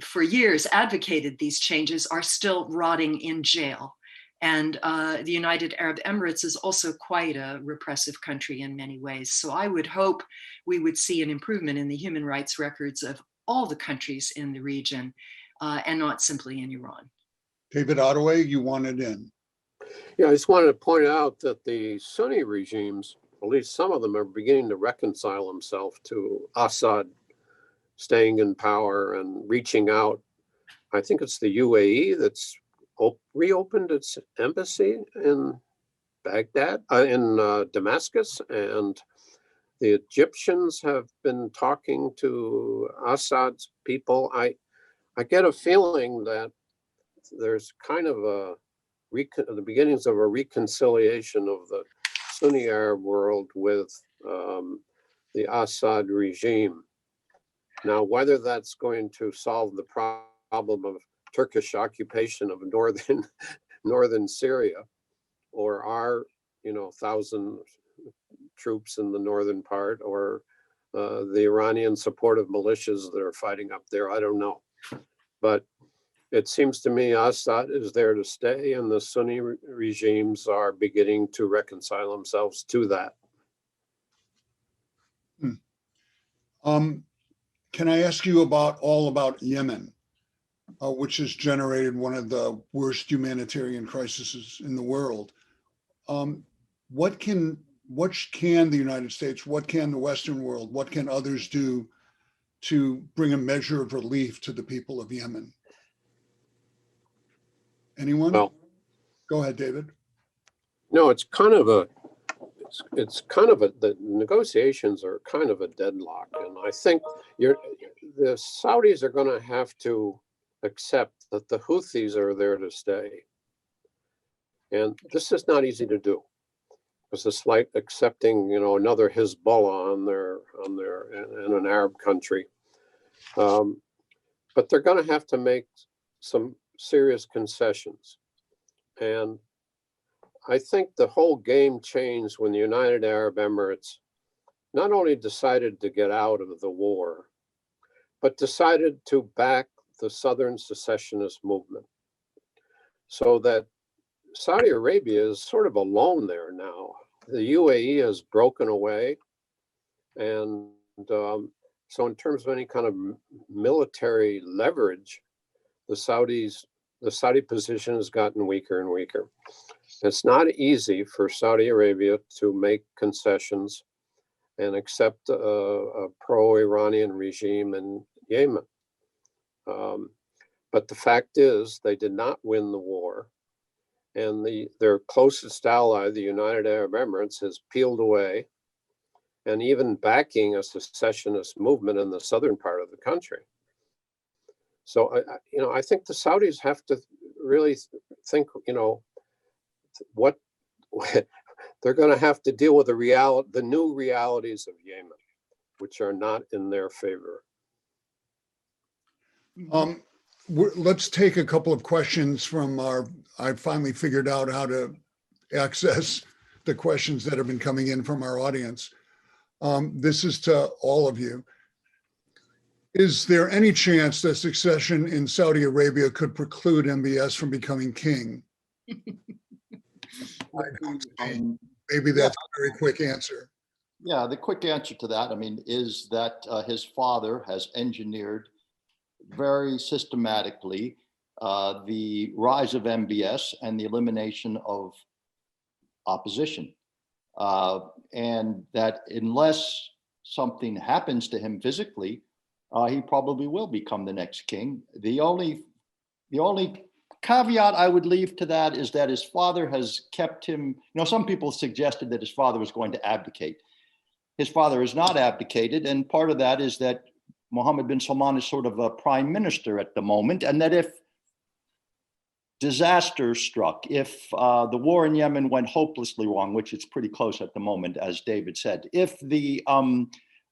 for years advocated these changes are still rotting in jail. And the United Arab Emirates is also quite a repressive country in many ways. So I would hope we would see an improvement in the human rights records of all the countries in the region and not simply in Iran. David Ottaway, you wanted in. yeah, I just wanted to point out that the Sunni regimes, at least some of them, are beginning to reconcile themselves to Assad staying in power and reaching out. I think it's the UAE that's reopened its embassy in Baghdad, in Damascus, and the Egyptians have been talking to Assad's people. I get a feeling that there's kind of the beginnings of a reconciliation of the Sunni Arab world with the Assad regime. Now, whether that's going to solve the problem of Turkish occupation of northern Syria, or our 1,000 troops in the northern part, or the Iranian supportive militias that are fighting up there, I don't know. but it seems to me Assad is there to stay, and the Sunni regimes are beginning to reconcile themselves to that. Can I ask you about Yemen, which has generated one of the worst humanitarian crises in the world? What can the United States, what can the Western world, what can others do to bring a measure of relief to the people of Yemen? Anyone? Well, go ahead, David. No, the negotiations are kind of a deadlock, and I think the Saudis are going to have to accept that the Houthis are there to stay, and this is not easy to do. It's like accepting, another Hezbollah in an Arab country, but they're going to have to make some serious concessions. And I think the whole game changed when the United Arab Emirates not only decided to get out of the war, but decided to back the Southern secessionist movement. So that Saudi Arabia is sort of alone there now. The UAE has broken away. And so in terms of any kind of military leverage, the Saudi position has gotten weaker and weaker. It's not easy for Saudi Arabia to make concessions and accept a pro-Iranian regime in Yemen. But the fact is, they did not win the war. And their closest ally, the United Arab Emirates, has peeled away and even backing a secessionist movement in the southern part of the country. So, I think the Saudis have to really think, what they're going to have to deal with the new realities of Yemen, which are not in their favor. Let's take a couple of questions from I finally figured out how to access the questions that have been coming in from our audience. This is to all of you. Is there any chance that succession in Saudi Arabia could preclude MBS from becoming king? Maybe that's a very quick answer. Yeah, the quick answer to that, is that his father has engineered very systematically the rise of MBS and the elimination of opposition. And that unless something happens to him physically, he probably will become the next king. The only caveat I would leave to that is that his father has kept him, some people suggested that his father was going to abdicate. His father has not abdicated, and part of that is that Mohammed bin Salman is sort of a prime minister at the moment, and that if disaster struck, if the war in Yemen went hopelessly wrong, which it's pretty close at the moment, as David said, if the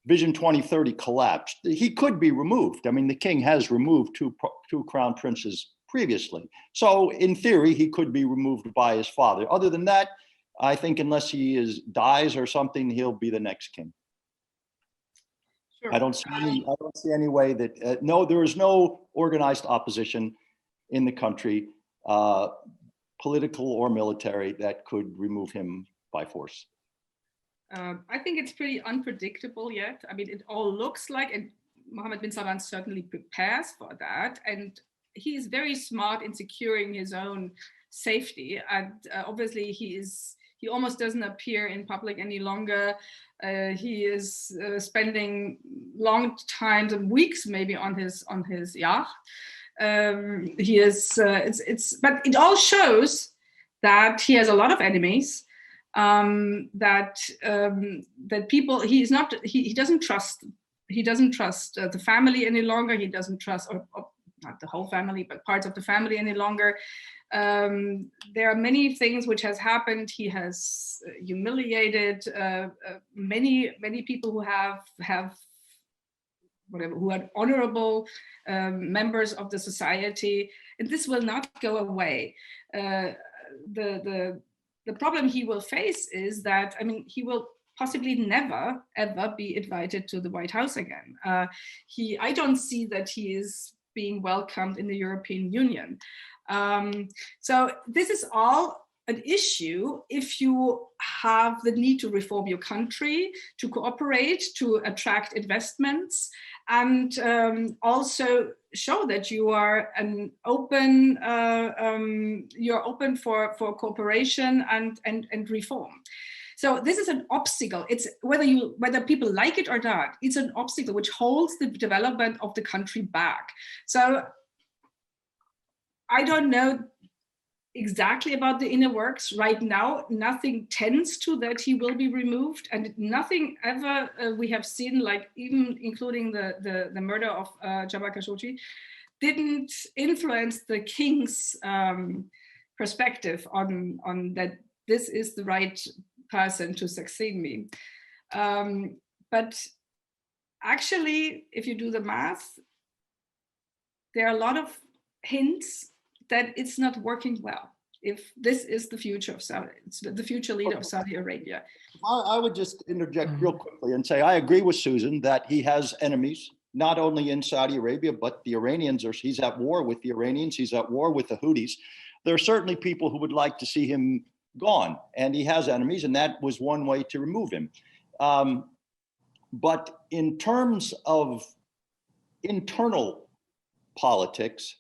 Vision 2030 collapsed, he could be removed. The king has removed two crown princes previously. So in theory, he could be removed by his father. Other than that, I think unless he dies or something, he'll be the next king. Sure. I don't see any way that, no, there is no organized opposition in the country, political or military, that could remove him by force. I think it's pretty unpredictable yet. It all looks like, and Mohammed bin Salman certainly prepares for that. And he is very smart in securing his own safety. And obviously he almost doesn't appear in public any longer. He is spending long times and weeks maybe on his yacht. He is, but it all shows that he has a lot of enemies. That people, he doesn't trust the family any longer. He doesn't trust, or not the whole family, but parts of the family any longer. There are many things which has happened. He has humiliated many people who who are honorable members of the society, and this will not go away. The problem he will face is that, he will possibly never, ever be invited to the White House again. I don't see that he is being welcomed in the European Union. So this is all an issue if you have the need to reform your country, to cooperate, to attract investments, and also show that you are an open, you're open for cooperation and reform. So this is an obstacle. It's whether people like it or not, it's an obstacle which holds the development of the country back. So I don't know exactly about the inner works right now. Nothing tends to that he will be removed, and nothing ever we have seen, like even including the murder of Jabbar Khashoggi, didn't influence the king's perspective on that this is the right person to succeed me. But actually, if you do the math, there are a lot of hints that it's not working well. If this is the future of the future leader of Saudi Arabia. I would just interject real quickly and say, I agree with Susan that he has enemies, not only in Saudi Arabia, but the Iranians, he's at war with the Iranians, he's at war with the Houthis. There are certainly people who would like to see him gone, and he has enemies, and that was one way to remove him. But in terms of internal politics,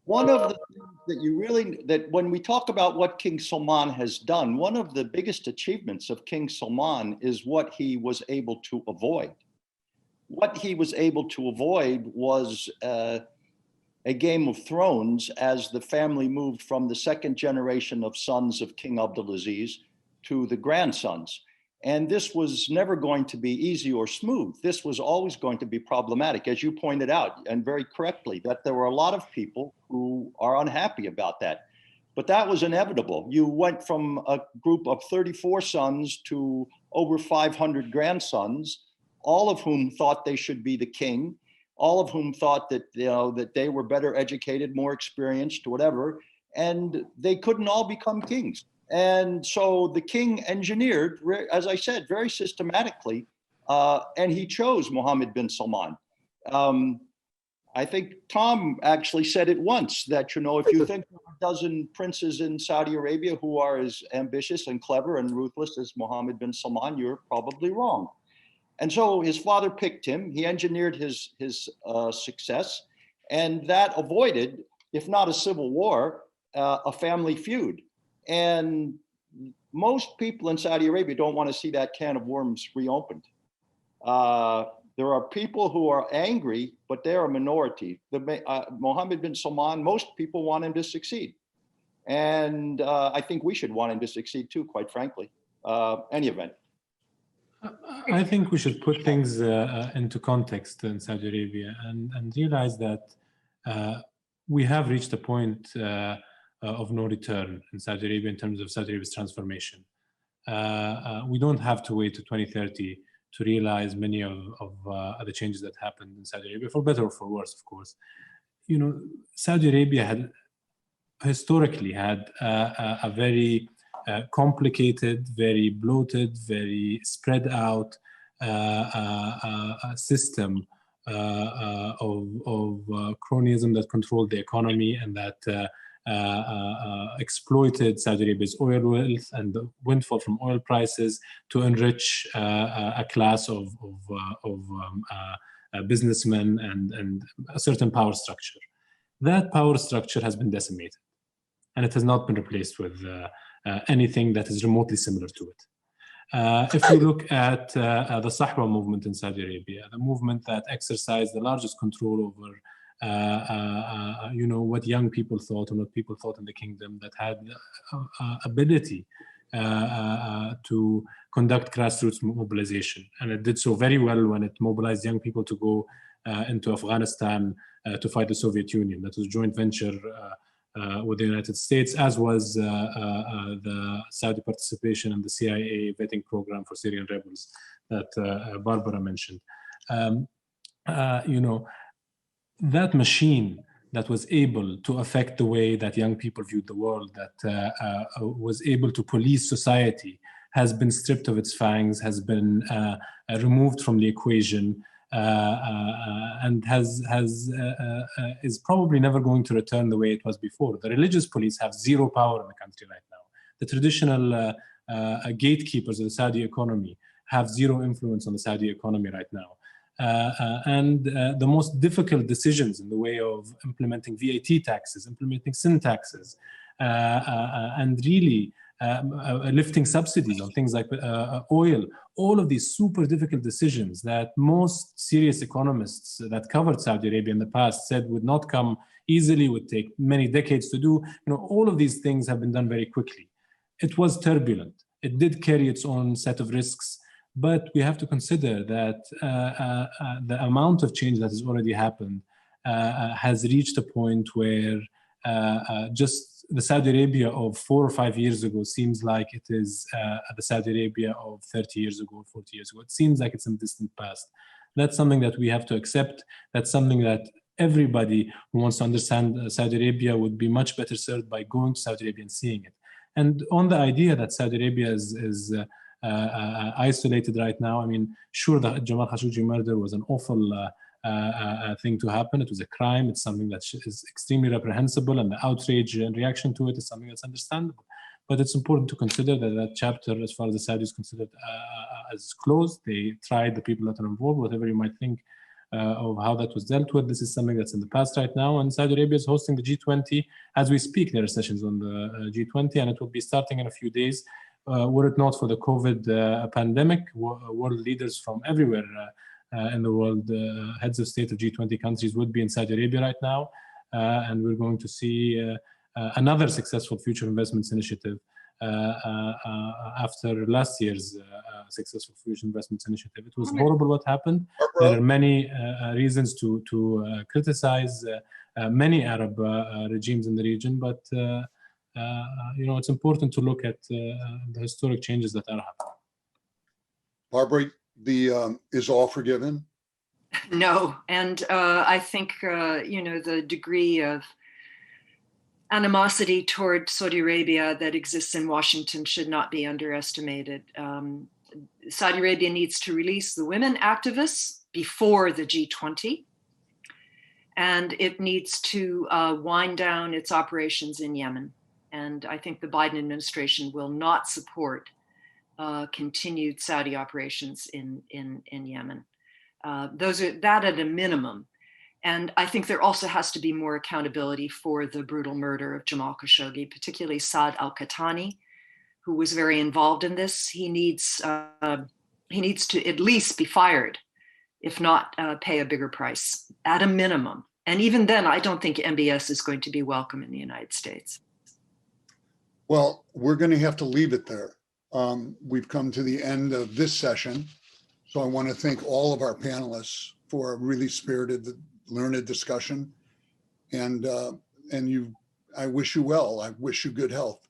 one of the things that when we talk about what King Salman has done, one of the biggest achievements of King Salman is what he was able to avoid. What he was able to avoid was a Game of Thrones as the family moved from the second generation of sons of King Abdulaziz to the grandsons. And this was never going to be easy or smooth. This was always going to be problematic, as you pointed out, and very correctly, that there were a lot of people who are unhappy about that. But that was inevitable. You went from a group of 34 sons to over 500 grandsons, all of whom thought they should be the king, all of whom thought that, that they were better educated, more experienced, whatever, and they couldn't all become kings. And so the king engineered, as I said, very systematically, and he chose Mohammed bin Salman. I think Tom actually said it once that, if you think there are a dozen princes in Saudi Arabia who are as ambitious and clever and ruthless as Mohammed bin Salman, you're probably wrong. And so his father picked him. He engineered his success, and that avoided, if not a civil war, a family feud. And most people in Saudi Arabia don't want to see that can of worms reopened. There are people who are angry, but they're a minority. Mohammed bin Salman, most people want him to succeed. And I think we should want him to succeed too, quite frankly. Any event. I think we should put things into context in Saudi Arabia and realize that we have reached a point of no return in Saudi Arabia in terms of Saudi Arabia's transformation. We don't have to wait to 2030 to realize many of the changes that happened in Saudi Arabia, for better or for worse, of course. Saudi Arabia had historically had a very complicated, very bloated, very spread out system of cronyism that controlled the economy and that exploited Saudi Arabia's oil wealth and the windfall from oil prices to enrich a class of businessmen and a certain power structure. That power structure has been decimated, and it has not been replaced with anything that is remotely similar to it. If you look at the Sahwa movement in Saudi Arabia, the movement that exercised the largest control over what young people thought and what people thought in the kingdom, that had ability to conduct grassroots mobilization. And it did so very well when it mobilized young people to go into Afghanistan to fight the Soviet Union. That was a joint venture with the United States, as was the Saudi participation in the CIA vetting program for Syrian rebels that Barbara mentioned. That machine that was able to affect the way that young people viewed the world, that was able to police society, has been stripped of its fangs, has been removed from the equation. and is probably never going to return the way it was before. The religious police have zero power in the country right now. The traditional gatekeepers of the Saudi economy have zero influence on the Saudi economy right now. And the most difficult decisions in the way of implementing VAT taxes, implementing sin taxes, and really lifting subsidies on things like oil, all of these super difficult decisions that most serious economists that covered Saudi Arabia in the past said would not come easily, would take many decades to do. All of these things have been done very quickly. It was turbulent. It did carry its own set of risks, but we have to consider that the amount of change that has already happened has reached a point where just the Saudi Arabia of 4 or 5 years ago seems like it is the Saudi Arabia of 30 years ago, 40 years ago. It seems like it's in the distant past. That's something that we have to accept. That's something that everybody who wants to understand Saudi Arabia would be much better served by going to Saudi Arabia and seeing it. And on the idea that Saudi Arabia is isolated right now, I mean, sure, the Jamal Khashoggi murder was an awful thing to happen. It was a crime. It's something that is extremely reprehensible, and the outrage and reaction to it is something that's understandable. But it's important to consider that that chapter, as far as the Saudis considered, as closed. They tried the people that are involved, whatever you might think of how that was dealt with. This is something that's in the past right now, and Saudi Arabia is hosting the G20 as we speak. There are sessions on the G20, and it will be starting in a few days. Were it not for the COVID pandemic, world leaders from everywhere in the world, heads of state of G20 countries would be in Saudi Arabia right now, and we're going to see another successful future investments initiative after last year's successful future investments initiative. It was horrible what happened. There are many reasons to criticize many Arab regimes in the region, but it's important to look at the historic changes that are happening. Barbara, is all forgiven? No, and I think the degree of animosity toward Saudi Arabia that exists in Washington should not be underestimated. Saudi Arabia needs to release the women activists before the G20, and it needs to wind down its operations in Yemen. And I think the Biden administration will not support continued Saudi operations in Yemen. That at a minimum. And I think there also has to be more accountability for the brutal murder of Jamal Khashoggi, particularly Saad al-Qahtani, who was very involved in this. He needs to at least be fired, if not pay a bigger price, at a minimum. And even then, I don't think MBS is going to be welcome in the United States. Well, we're going to have to leave it there. We've come to the end of this session. So I want to thank all of our panelists for a really spirited, learned discussion. And I wish you well. I wish you good health.